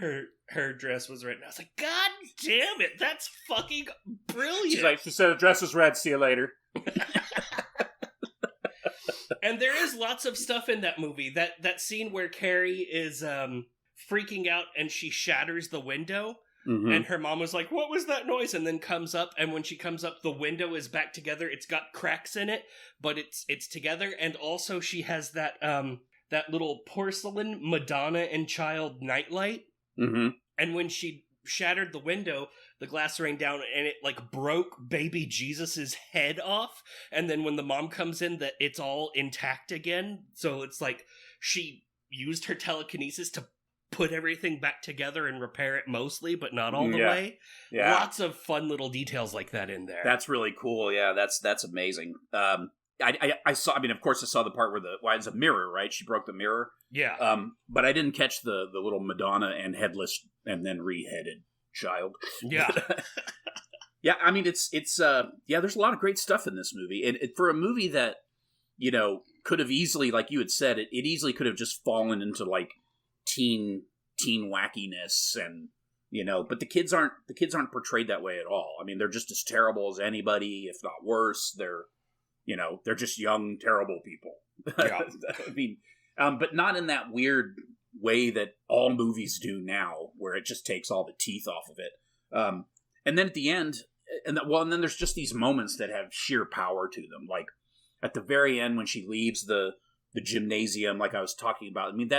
her dress was red. And I was like, God damn it, that's fucking brilliant. She's like, she said her dress was red, see you later. And there is lots of stuff in that movie. That scene where Carrie is freaking out and she shatters the window, and her mom was like, what was that noise? And then comes up, and when she comes up, the window is back together. It's got cracks in it, but it's together. And also she has that little porcelain Madonna and Child nightlight. Mm-hmm. And when she shattered the window, the glass rained down and it like broke baby Jesus's head off. And then when the mom comes in, that it's all intact again. So it's like she used her telekinesis to put everything back together and repair it mostly, but not all the way. Yeah. Lots of fun little details like that in there. That's really cool. Yeah, that's amazing. I saw, I mean, of course I saw the part where it's a mirror, right? She broke the mirror. Yeah. But I didn't catch the little Madonna and headless and then re-headed child. Yeah. Yeah, I mean, it's there's a lot of great stuff in this movie. And for a movie that, you know, could have easily, like you had said, it easily could have just fallen into like teen wackiness, and you know, but the kids aren't portrayed that way at all. I mean, they're just as terrible as anybody, if not worse. They're just young, terrible people. Yeah. I mean, but not in that weird way that all movies do now, where it just takes all the teeth off of it. And then at the end, and then there's just these moments that have sheer power to them. Like at the very end when she leaves the gymnasium, like I was talking about. I mean,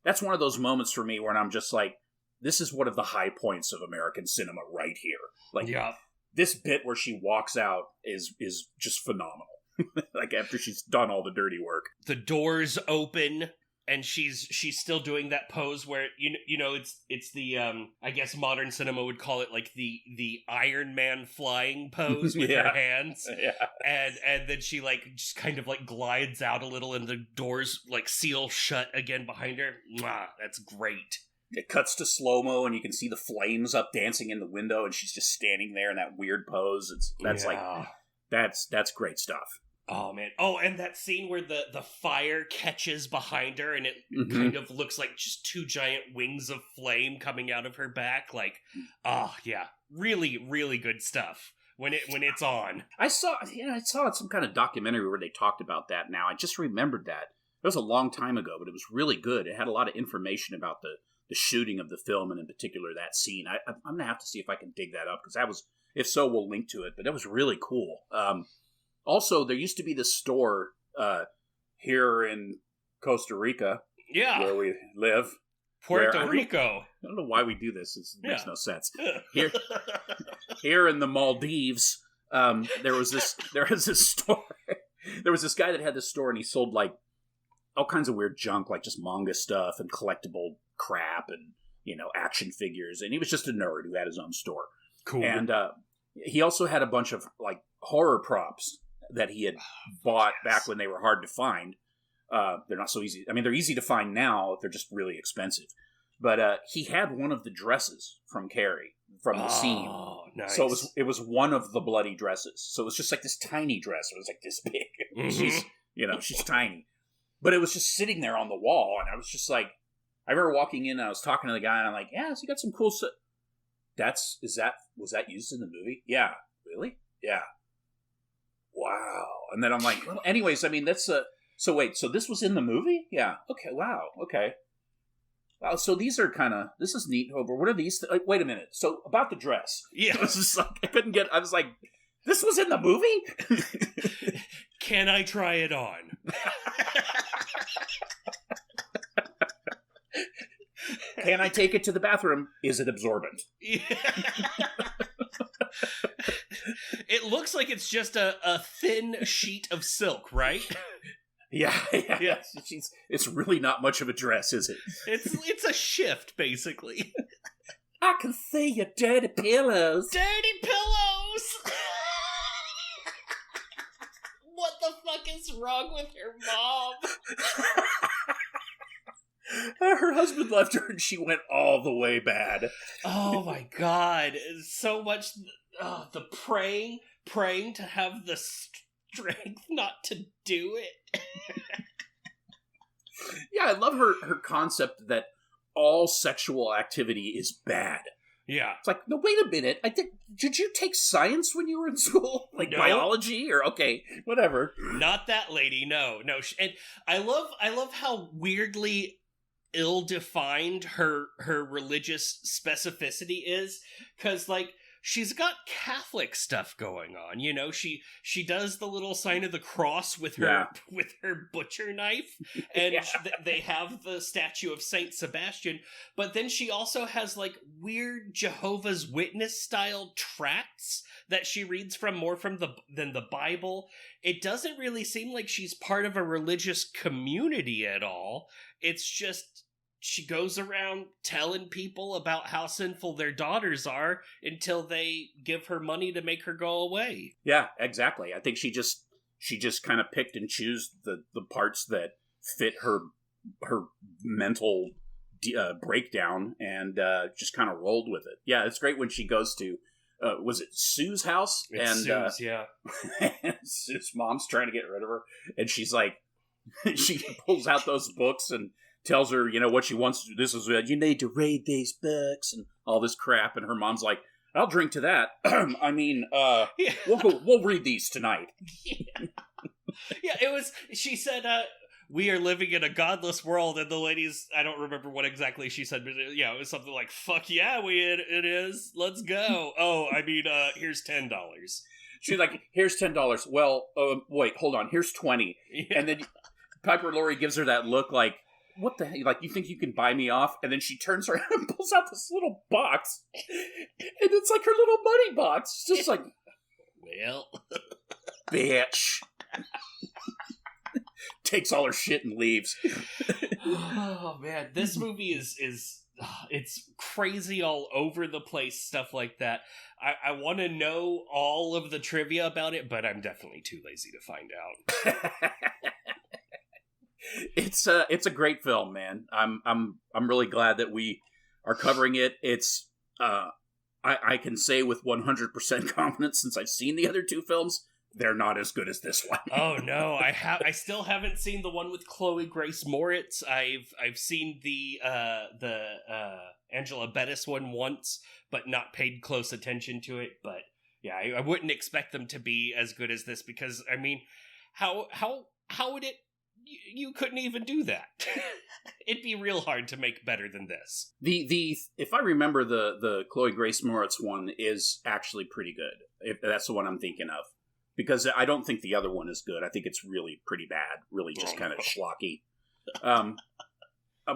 that's one of those moments for me where I'm just like, this is one of the high points of American cinema right here. Like, yeah. This bit where she walks out is just phenomenal. Like after she's done all the dirty work. The doors open and she's still doing that pose where you know it's the I guess modern cinema would call it like the Iron Man flying pose with her hands. Yeah. And then she like just kind of like glides out a little and the doors like seal shut again behind her. Mwah, that's great. It cuts to slow-mo and you can see the flames up dancing in the window and she's just standing there in that weird pose. That's great stuff. Oh, man. Oh, and that scene where the fire catches behind her and it kind of looks like just two giant wings of flame coming out of her back. Like, yeah. Really, really good stuff when it's on. I saw some kind of documentary where they talked about that now. I just remembered that. It was a long time ago, but it was really good. It had a lot of information about the shooting of the film and in particular that scene. I'm going to have to see if I can dig that up because that was, if so, we'll link to it, but that was really cool. Also, there used to be this store here in Costa Rica, where we live. Puerto Rico. I don't know why we do this. It makes no sense. Here in the Maldives, there was this store. There was this guy that had this store, and he sold like all kinds of weird junk, like just manga stuff and collectible crap, and action figures. And he was just a nerd who had his own store. Cool. And he also had a bunch of like horror props that he had bought back when they were hard to find. They're not so easy. I mean, they're easy to find now. They're just really expensive. But he had one of the dresses from Carrie from the scene. Nice. So it was one of the bloody dresses. So it was just like this tiny dress. It was like this big. Mm-hmm. She's tiny. But it was just sitting there on the wall, and I was just like, I remember walking in and I was talking to the guy, and I'm like, yeah, so you got some cool stuff. Was that used in the movie? Yeah. Really? Yeah. Wow. And then I'm like, well, anyways, I mean, that's so wait, so this was in the movie? Yeah. Okay. Wow. Okay. Wow. So these are this is neat. But what are these? Wait a minute. So about the dress. Yeah. I was just like, I was like, this was in the movie? Can I try it on? Can I take it to the bathroom? Is it absorbent? Yeah. It looks like it's just a thin sheet of silk, right? Yeah. It's really not much of a dress, is it? It's a shift, basically. I can see your dirty pillows. Dirty pillows! What the fuck is wrong with your mom? Her husband left her and she went all the way bad. Oh my god. So much... the praying to have the strength not to do it. Yeah, I love her concept that all sexual activity is bad. Yeah. It's like, no, wait a minute. Did you take science when you were in school? Like biology? Or, okay, whatever. Not that lady, no. And I love how weirdly ill-defined her religious specificity is. Because, like, she's got Catholic stuff going on, She does the little sign of the cross with her butcher knife, and they have the statue of Saint Sebastian. But then she also has like weird Jehovah's Witness style tracts that she reads from than the Bible. It doesn't really seem like she's part of a religious community at all. It's just she goes around telling people about how sinful their daughters are until they give her money to make her go away. Yeah, exactly. I think she just kind of picked and chose the parts that fit her mental breakdown and just kind of rolled with it. Yeah, it's great when she goes to was it Sue's house? It's Sue's, yeah. And Sue's mom's trying to get rid of her, and she's like, she pulls out those books and tells her, what she wants to do. This is you need to read these books and all this crap. And her mom's like, I'll drink to that. I mean, we'll read these tonight. Yeah, it was, she said, we are living in a godless world. And the ladies, I don't remember what exactly she said, but it was something like, fuck yeah, it is. Let's go. Oh, I mean, here's $10. She's like, here's $10. Well, wait, hold on. Here's 20. Yeah. And then Piper Laurie gives her that look like, what the hell? Like, you think you can buy me off? And then she turns around and pulls out this little box. And it's like her little money box. It's just like, well, bitch. takes all her shit and leaves. Oh man, this movie is it's crazy all over the place, stuff like that. I want to know all of the trivia about it, but I'm definitely too lazy to find out. It's a great film, man. I'm really glad that we are covering it. It's I can say with 100% confidence, since I've seen the other two films, they're not as good as this one. Oh no, I still haven't seen the one with Chloe Grace Moritz. I've seen the Angela Bettis one once, but not paid close attention to it. But yeah, I wouldn't expect them to be as good as this, because I mean, how would it? You couldn't even do that. It'd be real hard to make better than this. The if I remember, the Chloe Grace Moritz one is actually pretty good. If that's the one I'm thinking of, because I don't think the other one is good. I think it's really pretty bad, really just kind of schlocky.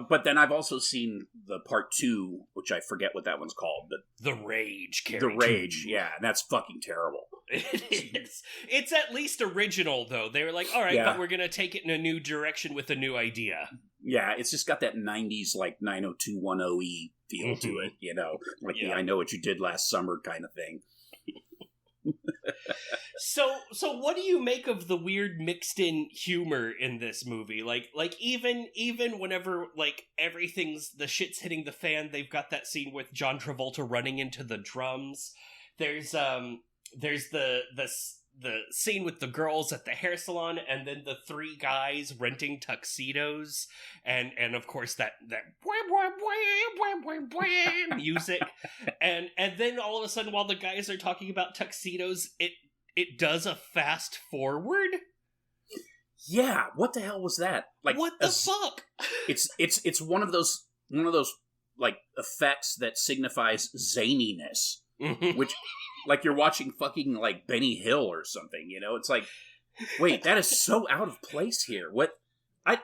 But then I've also seen the part 2, which I forget what that one's called. But The Rage, Carrie. The Rage, yeah, and that's fucking terrible. It is. It's at least original, though. They were like, all right, but we're going to take it in a new direction with a new idea. Yeah, it's just got that 90s, like, 90210-y feel to it, you know? Like the I Know What You Did Last Summer kind of thing. So what do you make of the weird mixed-in humor in this movie? Like even whenever, like, the shit's hitting the fan, they've got that scene with John Travolta running into the drums. There's the scene with the girls at the hair salon, and then the 3 guys renting tuxedos, and of course that music, and then all of a sudden, while the guys are talking about tuxedos, it does a fast forward. Yeah, what the hell was that? Like, what the fuck? It's one of those like effects that signifies zaniness, which. Like you're watching fucking, like, Benny Hill or something, you know? It's like, wait, that is so out of place here. What? I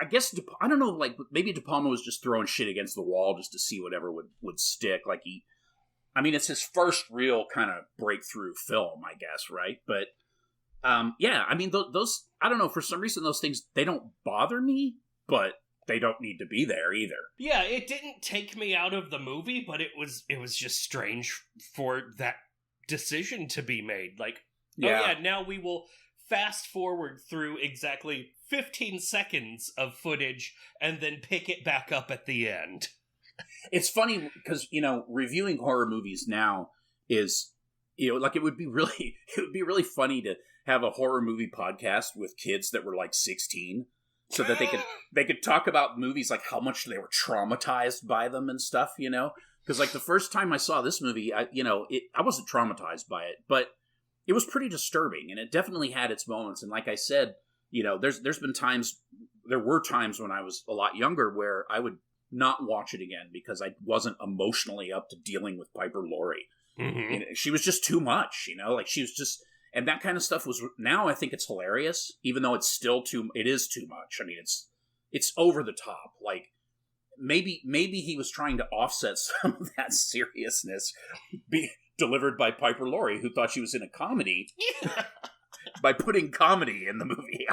guess, I don't know, like, maybe De Palma was just throwing shit against the wall just to see whatever would stick. Like, it's his first real kind of breakthrough film, I guess, right? But, yeah, I mean, those, I don't know, for some reason those things, they don't bother me, but they don't need to be there either. Yeah, it didn't take me out of the movie, but it was just strange for that decision to be made. Like, now we will fast forward through exactly 15 seconds of footage and then pick it back up at the end. It's funny because, you know, reviewing horror movies now is, you know, like, it would be really funny to have a horror movie podcast with kids that were like 16, so that they could talk about movies, like how much they were traumatized by them and stuff, you know. Because, like, the first time I saw this movie, I wasn't traumatized by it, but it was pretty disturbing, and it definitely had its moments. And like I said, you know, there were times when I was a lot younger where I would not watch it again because I wasn't emotionally up to dealing with Piper Laurie. Mm-hmm. You know, she was just too much, you know, like, she was just, and that kind of stuff was, now I think it's hilarious, even though it is too much. I mean, it's over the top, like, Maybe he was trying to offset some of that seriousness delivered by Piper Laurie, who thought she was in a comedy, by putting comedy in the movie.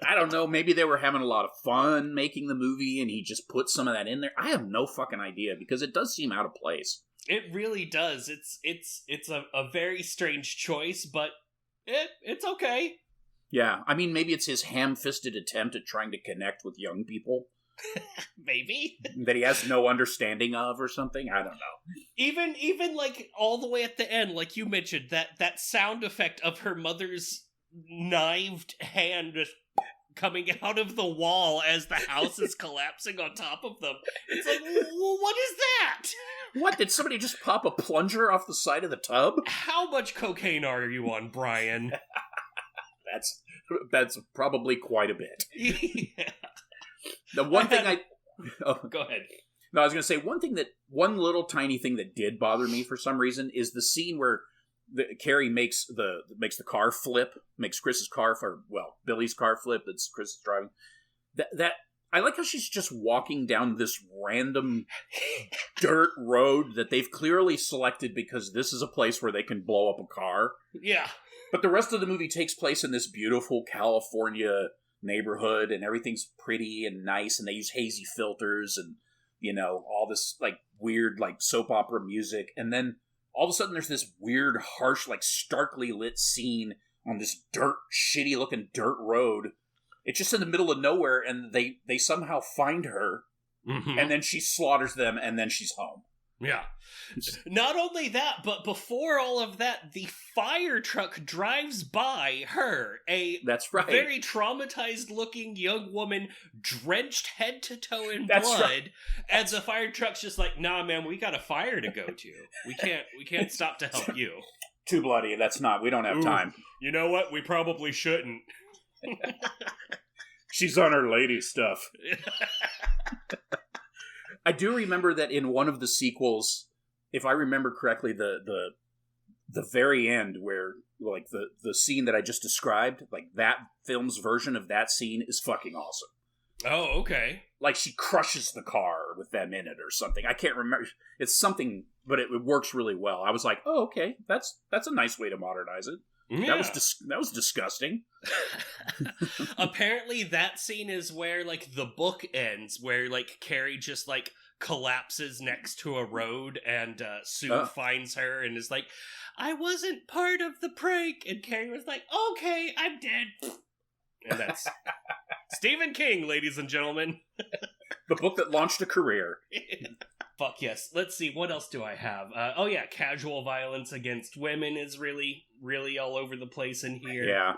I don't know, maybe they were having a lot of fun making the movie, and he just put some of that in there. I have no fucking idea, because it does seem out of place. It really does. It's a very strange choice, but it's okay. Yeah, I mean, maybe it's his ham-fisted attempt at trying to connect with young people. Maybe. That he has no understanding of or something. I don't know. Even like all the way at the end, like you mentioned, that sound effect of her mother's knived hand coming out of the wall as the house is collapsing on top of them. It's like, well, what is that? What, did somebody just pop a plunger off the side of the tub? How much cocaine are you on, Brian? That's probably quite a bit. Yeah. The one thing Go ahead. No, I was going to say one little tiny thing that did bother me for some reason is the scene where Carrie makes the car flip, makes Chris's car, Billy's car flip that's Chris is driving. That I like how she's just walking down this random dirt road that they've clearly selected because this is a place where they can blow up a car. Yeah. But the rest of the movie takes place in this beautiful California neighborhood, and everything's pretty and nice, and they use hazy filters and, all this, like, weird, like, soap opera music. And then all of a sudden there's this weird, harsh, like, starkly lit scene on this shitty-looking dirt road. It's just in the middle of nowhere, and they somehow find her, and then she slaughters them, and then she's home. Yeah. Not only that, but before all of that, the fire truck drives by her, That's right. very traumatized-looking young woman, drenched head to toe in blood, right. And the fire truck's just like, nah, man, we got a fire to go to. We can't stop to help you. Too bloody. We don't have time. You know what? We probably shouldn't. She's on her lady stuff. I do remember that in one of the sequels, if I remember correctly, the very end where, like, the scene that I just described, like, that film's version of that scene is fucking awesome. Oh, okay. Like, she crushes the car with them in it or something. I can't remember. It's something, but it works really well. I was like, oh, okay, that's a nice way to modernize it. Yeah. That was disgusting. Apparently that scene is where, like, the book ends, where, like, Carrie just, like, collapses next to a road, and Sue finds her and is like, I wasn't part of the prank, and Carrie was like, okay, I'm dead. And that's Stephen King, ladies and gentlemen. The book that launched a career. Fuck yes. Let's see, what else do I have? Casual violence against women is really, really all over the place in here. Yeah.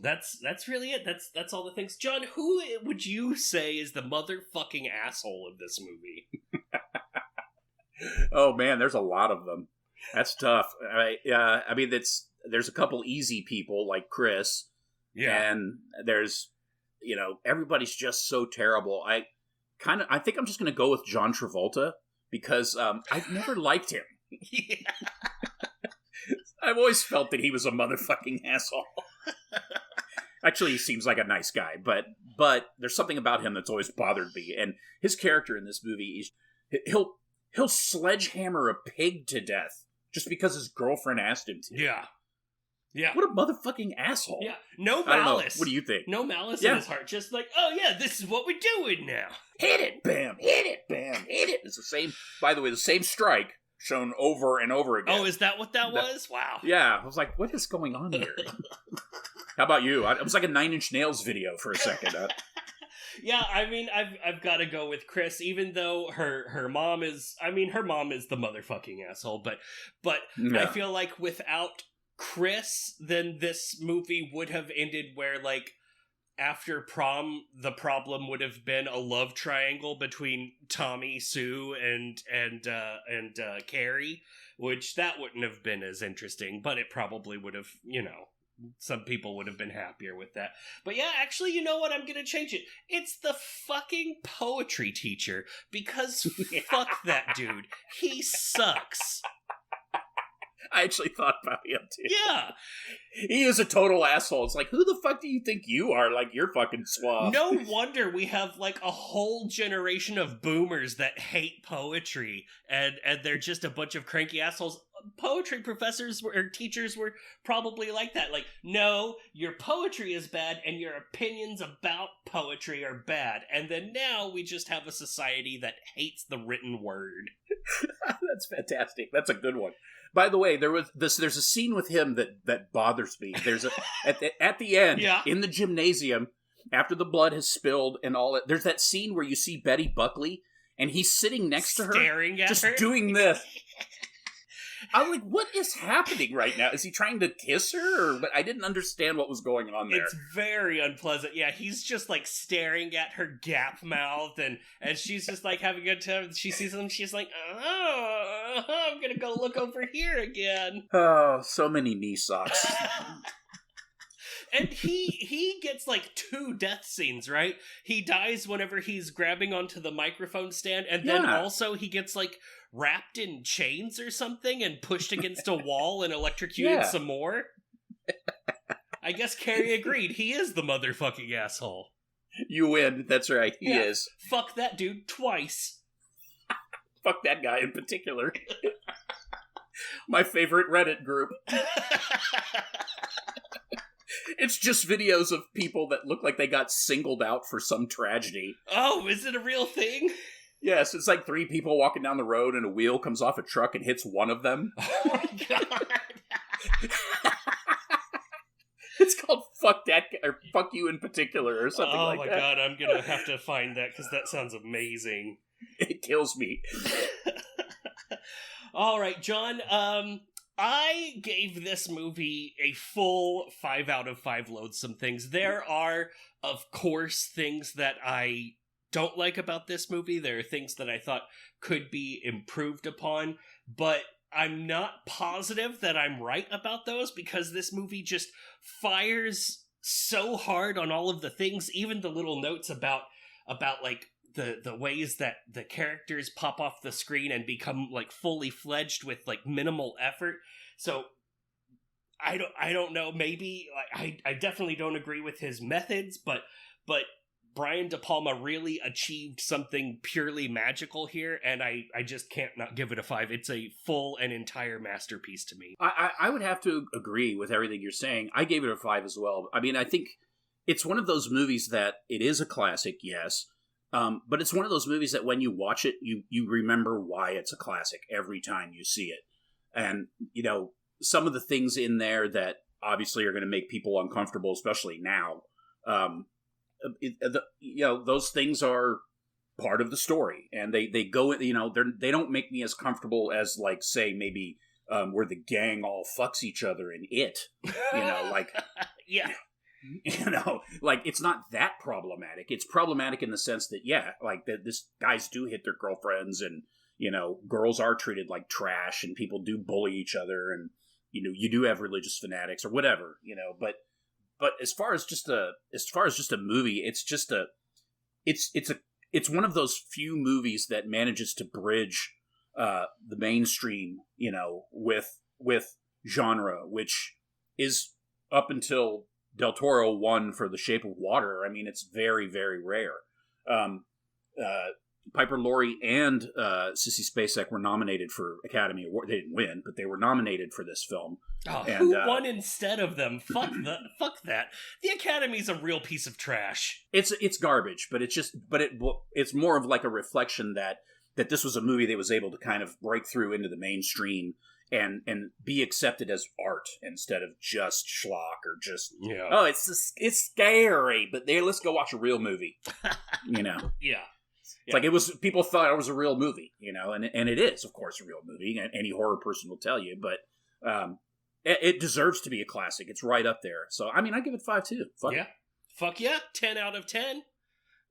That's really it. That's all the things. John, who would you say is the motherfucking asshole of this movie? Oh man, there's a lot of them. That's tough. I mean, there's a couple easy people like Chris. Yeah. And there's, everybody's just so terrible. I think I'm just going to go with John Travolta because I've never liked him. Yeah. I've always felt that he was a motherfucking asshole. Actually, he seems like a nice guy, but there's something about him that's always bothered me. And his character in this movie is he'll sledgehammer a pig to death just because his girlfriend asked him to. Yeah. Yeah. What a motherfucking asshole. Yeah. No malice. What do you think? No malice in his heart. Just like, oh yeah, this is what we're doing now. Hit it, bam. Hit it, bam. Hit it. It's the same, by the way, the same strike shown over and over again. Oh, is that what that was? Wow. Yeah. I was like, what is going on here? How about you? It was like a Nine Inch Nails video for a second. Yeah, I mean, I've got to go with Chris, even though her mom is the motherfucking asshole, but yeah. I feel like without Chris, then this movie would have ended where, like, after prom, the problem would have been a love triangle between Tommy, Sue, and Carrie, which that wouldn't have been as interesting, but it probably would have, some people would have been happier with that. But yeah, actually, you know what? I'm gonna change it. It's the fucking poetry teacher, because fuck that dude. He sucks. I actually thought about him, too. Yeah. He is a total asshole. It's like, who the fuck do you think you are? Like, you're fucking suave. No wonder we have, like, a whole generation of boomers that hate poetry, and they're just a bunch of cranky assholes. Poetry professors or teachers were probably like that. Like, no, your poetry is bad, and your opinions about poetry are bad. And then now we just have a society that hates the written word. That's fantastic. That's a good one. By the way, there's a scene with him that bothers me. There's at the end, yeah. In the gymnasium, after the blood has spilled and all that, there's that scene where you see Betty Buckley and he's sitting next to her, staring at just her, doing this. I'm like, what is happening right now? Is he trying to kiss her? But I didn't understand what was going on there. It's very unpleasant. Yeah, he's just like staring at her gap mouth, and she's just like having a good time. She sees him, she's like, oh, I'm gonna go look over here again. Oh, so many knee socks. And he gets like 2 death scenes, right? He dies whenever he's grabbing onto the microphone stand, and then also he gets like wrapped in chains or something and pushed against a wall and electrocuted some more. I guess Carrie agreed. He is the motherfucking asshole. You win. That's right. He is. Fuck that dude twice. Fuck that guy in particular. My favorite Reddit group. It's just videos of people that look like they got singled out for some tragedy. Oh, is it a real thing? Yes, it's like 3 people walking down the road and a wheel comes off a truck and hits one of them. Oh my god. It's called Fuck That, or Fuck You in Particular, or something like that. Oh my god, I'm gonna have to find that, because that sounds amazing. It kills me. Alright, John, I gave this movie a full 5 out of 5 Loathsome Things. There are, of course, things that I don't like about this movie. There are things that I thought could be improved upon, but I'm not positive that I'm right about those, because this movie just fires so hard on all of the things, even the little notes about like the ways that the characters pop off the screen and become like fully fledged with like minimal effort. So I don't know, maybe like I definitely don't agree with his methods, but Brian De Palma really achieved something purely magical here, and I just can't not give it a 5. It's a full and entire masterpiece to me. I would have to agree with everything you're saying. I gave it a 5 as well. I mean, I think it's one of those movies that it is a classic, yes, but it's one of those movies that when you watch it, you remember why it's a classic every time you see it. And, you know, some of the things in there that obviously are going to make people uncomfortable, especially now, those things are part of the story, and they go, you know, they don't make me as comfortable as, like, say, maybe where the gang all fucks each other in It, you know, like, yeah, you know, like, it's not that problematic. It's problematic in the sense that, yeah, like, this guys do hit their girlfriends, and, you know, girls are treated like trash, and people do bully each other, and, you know, you do have religious fanatics or whatever, you know, but as far as just a movie, it's one of those few movies that manages to bridge the mainstream, you know, with genre, which is, up until Del Toro won for The Shape of Water, I mean, it's very, very rare. Piper Laurie and Sissy Spacek were nominated for Academy Award. They didn't win, but they were nominated for this film. Oh, and, who won instead of them? Fuck that. The Academy's a real piece of trash. It's garbage, but it's more of like a reflection that this was a movie that was able to kind of break through into the mainstream and be accepted as art instead of just schlock or just, oh, it's scary, but let's go watch a real movie, you know? Yeah. It's like people thought it was a real movie, you know, and it is, of course, a real movie, and any horror person will tell you, but it deserves to be a classic. It's right up there. So, I mean, I give it 5 too. Fuck yeah. 10 out of 10.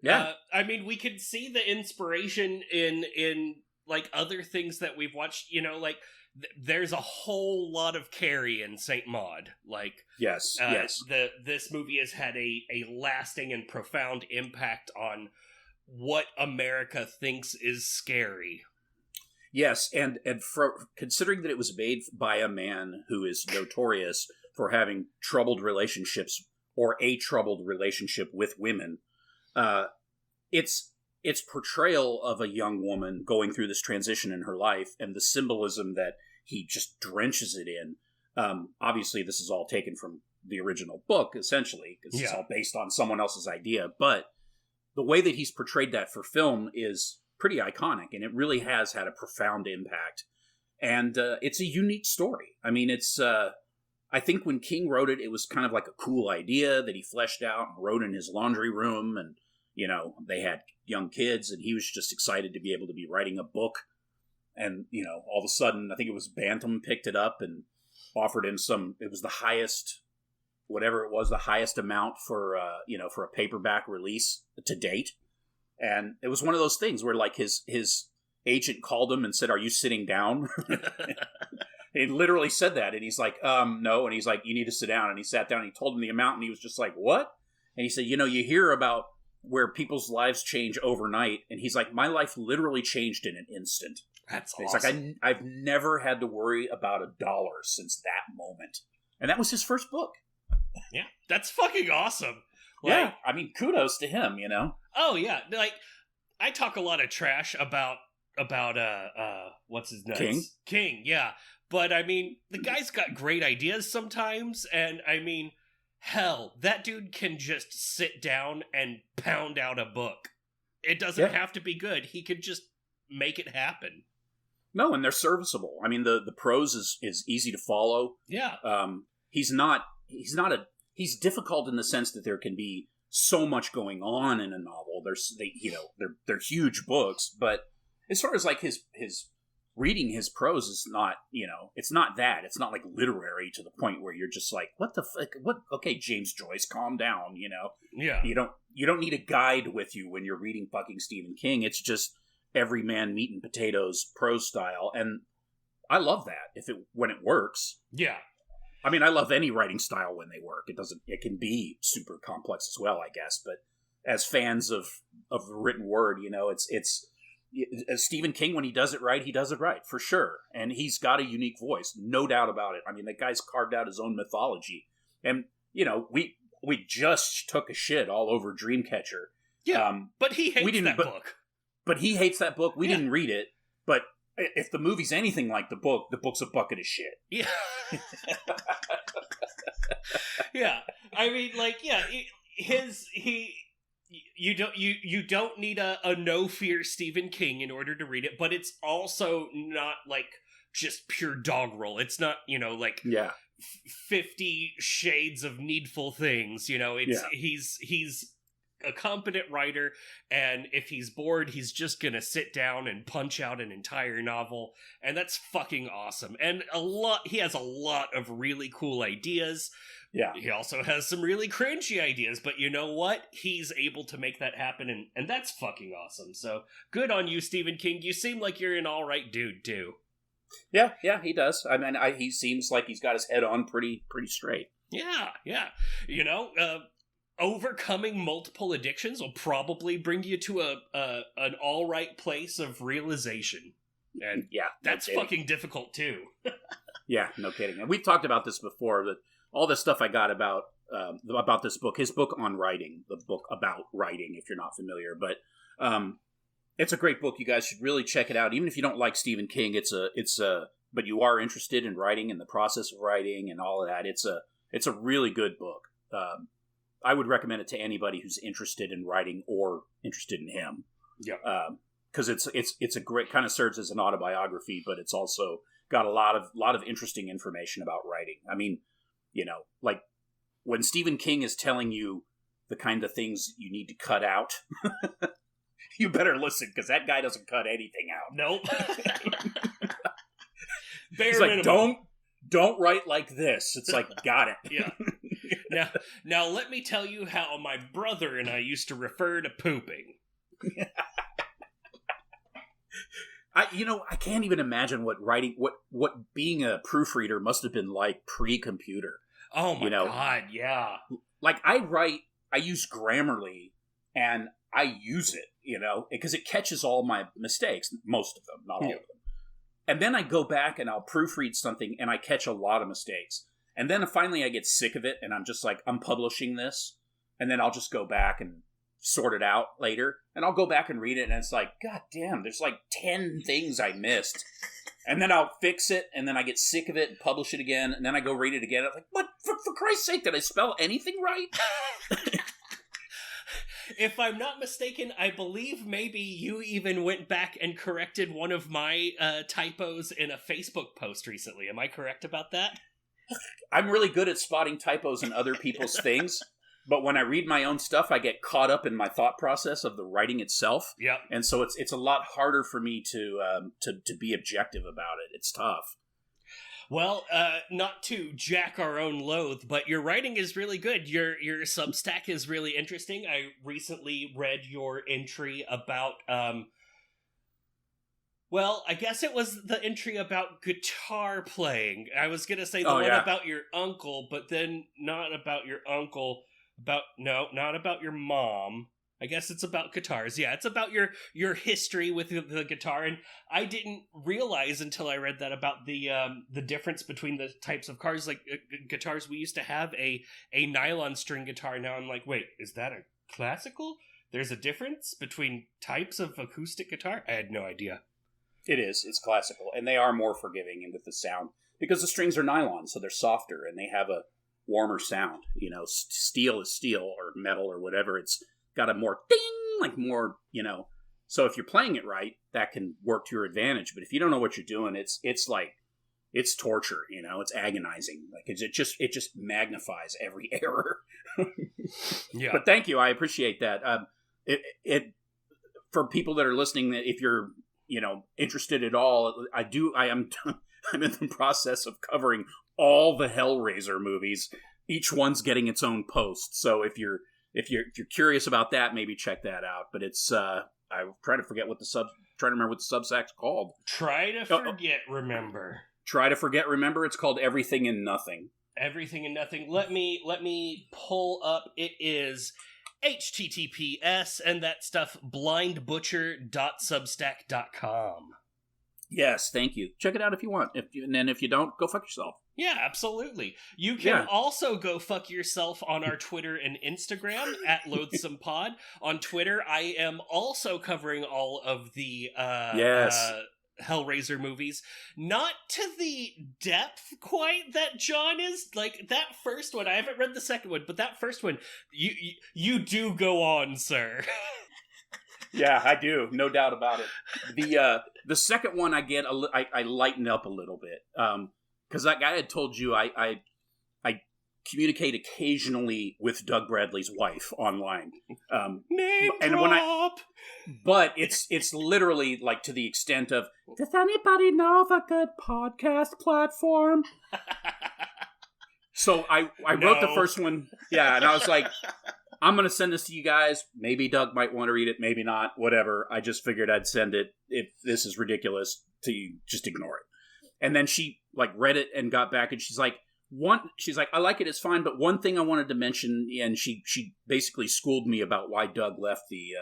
Yeah. I mean, we could see the inspiration in like other things that we've watched, you know, like there's a whole lot of Carrie in Saint Maud. Like, yes. This movie has had a lasting and profound impact on what America thinks is scary. Yes, and considering that it was made by a man who is notorious for having troubled relationships or a troubled relationship with women, its portrayal of a young woman going through this transition in her life and the symbolism that he just drenches it in. Obviously, this is all taken from the original book, essentially, because it's all based on someone else's idea, but the way that he's portrayed that for film is pretty iconic, and it really has had a profound impact. And it's a unique story. I mean, it's I think when King wrote it, it was kind of like a cool idea that he fleshed out and wrote in his laundry room, and, you know, they had young kids, and he was just excited to be able to be writing a book. And, you know, all of a sudden, I think it was Bantam picked it up and offered him it was the highest, whatever it was, the highest amount for a paperback release to date. And it was one of those things where, like, his agent called him and said, "Are you sitting down?" He literally said that, and he's like, "No." And he's like, "You need to sit down." And he sat down, and he told him the amount, and he was just like, "What?" And he said, "You know, you hear about where people's lives change overnight." And he's like, "My life literally changed in an instant." That's and awesome. He's like, I've never had to worry about $1 since that moment. And that was his first book. Yeah, that's fucking awesome. Like, yeah, I mean, kudos to him, you know? Oh, yeah. Like, I talk a lot of trash about what's his name? King, yeah. But, I mean, the guy's got great ideas sometimes, and, I mean, hell, that dude can just sit down and pound out a book. It doesn't have to be good. He could just make it happen. No, and they're serviceable. I mean, the prose is easy to follow. Yeah. He's difficult in the sense that there can be so much going on in a novel. They're huge books, but as far as like his reading his prose is not, it's not that. It's not like literary to the point where you're just like, what the fuck? What? Okay, James Joyce, calm down. Yeah. You don't need a guide with you when you're reading fucking Stephen King. It's just every man meat and potatoes prose style, and I love that when it works. Yeah. I mean, I love any writing style when they work. It can be super complex as well, I guess. But as fans of the written word, it's Stephen King, when he does it right, for sure. And he's got a unique voice, no doubt about it. I mean, the guy's carved out his own mythology. And, we just took a shit all over Dreamcatcher. Yeah, but he hates that book. But he hates that book. We didn't read it. But if the movie's anything like the book's a bucket of shit. Yeah. Yeah. I mean, you don't need a no fear Stephen King in order to read it, but it's also not like just pure doggerel. It's not, 50 shades of needful things, he's a competent writer, and if he's bored, he's just gonna sit down and punch out an entire novel, and that's fucking awesome. And he has a lot of really cool ideas. Yeah. He also has some really cringy ideas, but you know what? He's able to make that happen, and that's fucking awesome. So, good on you, Stephen King. You seem like you're an alright dude, too. Yeah, he does. I mean, he seems like he's got his head on pretty straight. Yeah. Overcoming multiple addictions will probably bring you to an all right place of realization. And that's fucking difficult too. Yeah, no kidding. And we've talked about this before, that all the stuff I got about this book, his book on writing, the book about writing, if you're not familiar, but it's a great book. You guys should really check it out. Even if you don't like Stephen King, but you are interested in writing and the process of writing and all of that. It's a really good book. I would recommend it to anybody who's interested in writing or interested in him. Yeah. Because it's a great, kind of serves as an autobiography, but it's also got a lot of interesting information about writing. I mean, like when Stephen King is telling you the kind of things you need to cut out, you better listen, because that guy doesn't cut anything out. Nope. He's like, don't write like this. It's like, got it. Yeah. Now let me tell you how my brother and I used to refer to pooping. I can't even imagine what being a proofreader must have been like pre-computer. Oh my God, yeah. Like I use Grammarly, and I use it, because it catches all my mistakes, most of them, not all of them. And then I go back and I'll proofread something, and I catch a lot of mistakes. And then finally I get sick of it, and I'm just like, I'm publishing this, and then I'll just go back and sort it out later, and I'll go back and read it, and it's like, God damn, there's like 10 things I missed. And then I'll fix it, and then I get sick of it and publish it again, and then I go read it again. I'm like, what? For Christ's sake, did I spell anything right? If I'm not mistaken, I believe maybe you even went back and corrected one of my typos in a Facebook post recently. Am I correct about that? I'm really good at spotting typos in other people's things, but when I read my own stuff, I get caught up in my thought process of the writing itself. Yeah, and so it's a lot harder for me to be objective about it. It's tough. Well, not to jack our own loathe, but your writing is really good. Your Substack is really interesting. I recently read your entry about well, I guess it was the entry about guitar playing. I was going to say the one about your uncle, but then not about your uncle, not about your mom. I guess it's about guitars. Yeah, it's about your history with the guitar, and I didn't realize until I read that about the difference between the types of guitars. We used to have a nylon string guitar. Now I'm like, wait, is that a classical? There's a difference between types of acoustic guitar? I had no idea. It is. It's classical, and they are more forgiving with the sound because the strings are nylon, so they're softer, and they have warmer sound. You know, steel is steel, or metal or whatever. It's got a more ding, like more, you know. So if you're playing it right, that can work to your advantage. But if you don't know what you're doing, it's like, it's torture, you know. It's agonizing. Like it just magnifies every error. Yeah. But thank you, I appreciate that. It for people that are listening, if you're, you know, interested at all, I'm in the process of covering all the Hellraiser movies. Each one's getting its own post. So if you're curious about that, maybe check that out. But it's I'm trying to remember what the Substack's called. Try to forget, remember. Try to forget, remember. It's called Everything and Nothing. Everything and Nothing. Let me pull up. It is https and that stuff blindbutcher.substack.com. Yes, thank you. Check it out if you want. And then if you don't, go fuck yourself. Yeah, absolutely. You can also go fuck yourself on our Twitter and Instagram at Loathsome Pod. On Twitter, I am also covering all of the Hellraiser movies. Not to the depth quite that John is. Like, that first one, I haven't read the second one, but that first one, you do go on, sir. Yeah, I do. No doubt about it. The second one I get, I lighten up a little bit. Because like I had told you, I communicate occasionally with Doug Bradley's wife online. Name and drop! But it's literally like to the extent of, does anybody know of a good podcast platform? So I wrote the first one, and I was like, I'm going to send this to you guys. Maybe Doug might want to read it, maybe not, whatever. I just figured I'd send it. If this is ridiculous, to you, just ignore it. And then she like read it and got back, and she's like, I like it, it's fine, but one thing I wanted to mention, and she basically schooled me about why Doug left the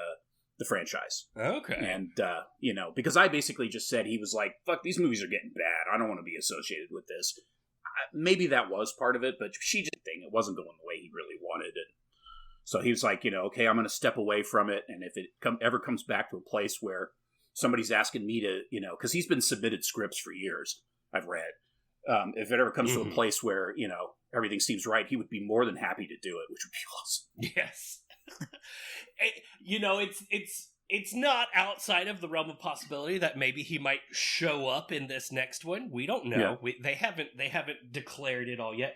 franchise. Okay. And, you know, because I basically just said, he was like, fuck, these movies are getting bad. I don't want to be associated with this. Maybe that was part of it, but she just think it wasn't going the way he really wanted it. So he was like, you know, okay, I'm going to step away from it. And if it ever comes back to a place where somebody's asking me to, you know, because he's been submitted scripts for years, I've read. If it ever comes to a place where, you know, everything seems right, he would be more than happy to do it, which would be awesome. Yes. You know, it's not outside of the realm of possibility that maybe he might show up in this next one. We don't know. Yeah. They haven't declared it all yet.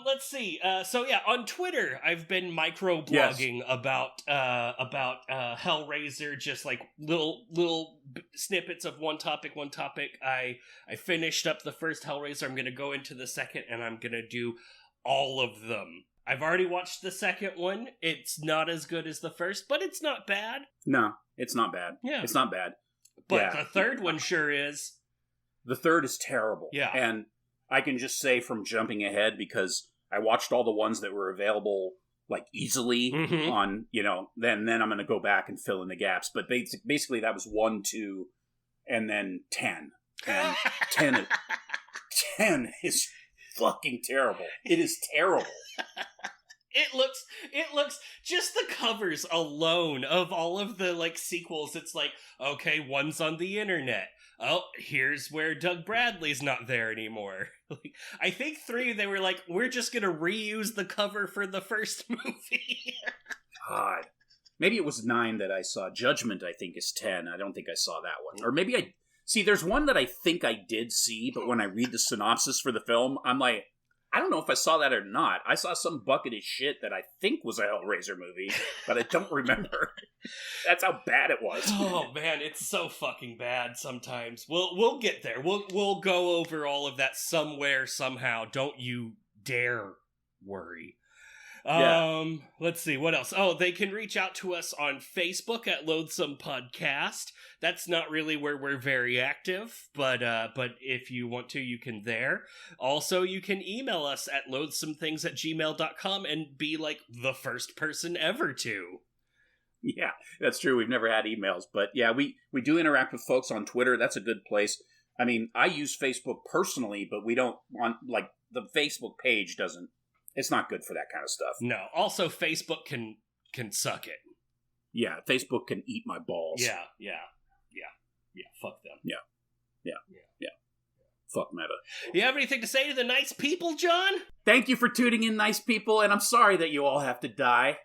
Let's see. So yeah, on Twitter, I've been microblogging about Hellraiser, just like little snippets of one topic. I finished up the first Hellraiser. I'm going to go into the second, and I'm going to do all of them. I've already watched the second one. It's not as good as the first, but it's not bad. No, it's not bad. Yeah. It's not bad. But the third one sure is. The third is terrible. Yeah. And I can just say from jumping ahead, because I watched all the ones that were available, like, easily on, you know, then I'm going to go back and fill in the gaps. But basically that was 1, 2, and then 10. And 10 is fucking terrible. It is terrible. It looks just the covers alone of all of the like sequels. It's like, okay, one's on the internet. Oh, here's where Doug Bradley's not there anymore. Like, I think 3, they were like, we're just gonna reuse the cover for the first movie. God. Maybe it was 9 that I saw. Judgment, I think, is 10. I don't think I saw that one. Or maybe see, there's one that I think I did see, but when I read the synopsis for the film, I'm like, I don't know if I saw that or not. I saw some bucket of shit that I think was a Hellraiser movie, but I don't remember. That's how bad it was. Oh man, it's so fucking bad sometimes. We'll get there. We'll go over all of that somewhere, somehow. Don't you dare worry. Let's see, what else? Oh, they can reach out to us on Facebook at Loathsome Podcast. That's not really where we're very active, but if you want to, you can there. Also, you can email us at loathsomethings@gmail.com and be like the first person ever to. Yeah, that's true. We've never had emails, but yeah, we do interact with folks on Twitter. That's a good place. I mean, I use Facebook personally, but we don't want, like, the Facebook page doesn't. It's not good for that kind of stuff. No. Also, Facebook can suck it. Yeah, Facebook can eat my balls. Yeah. Fuck them. Yeah. Fuck Meta. You have anything to say to the nice people, John? Thank you for tuning in, nice people, and I'm sorry that you all have to die.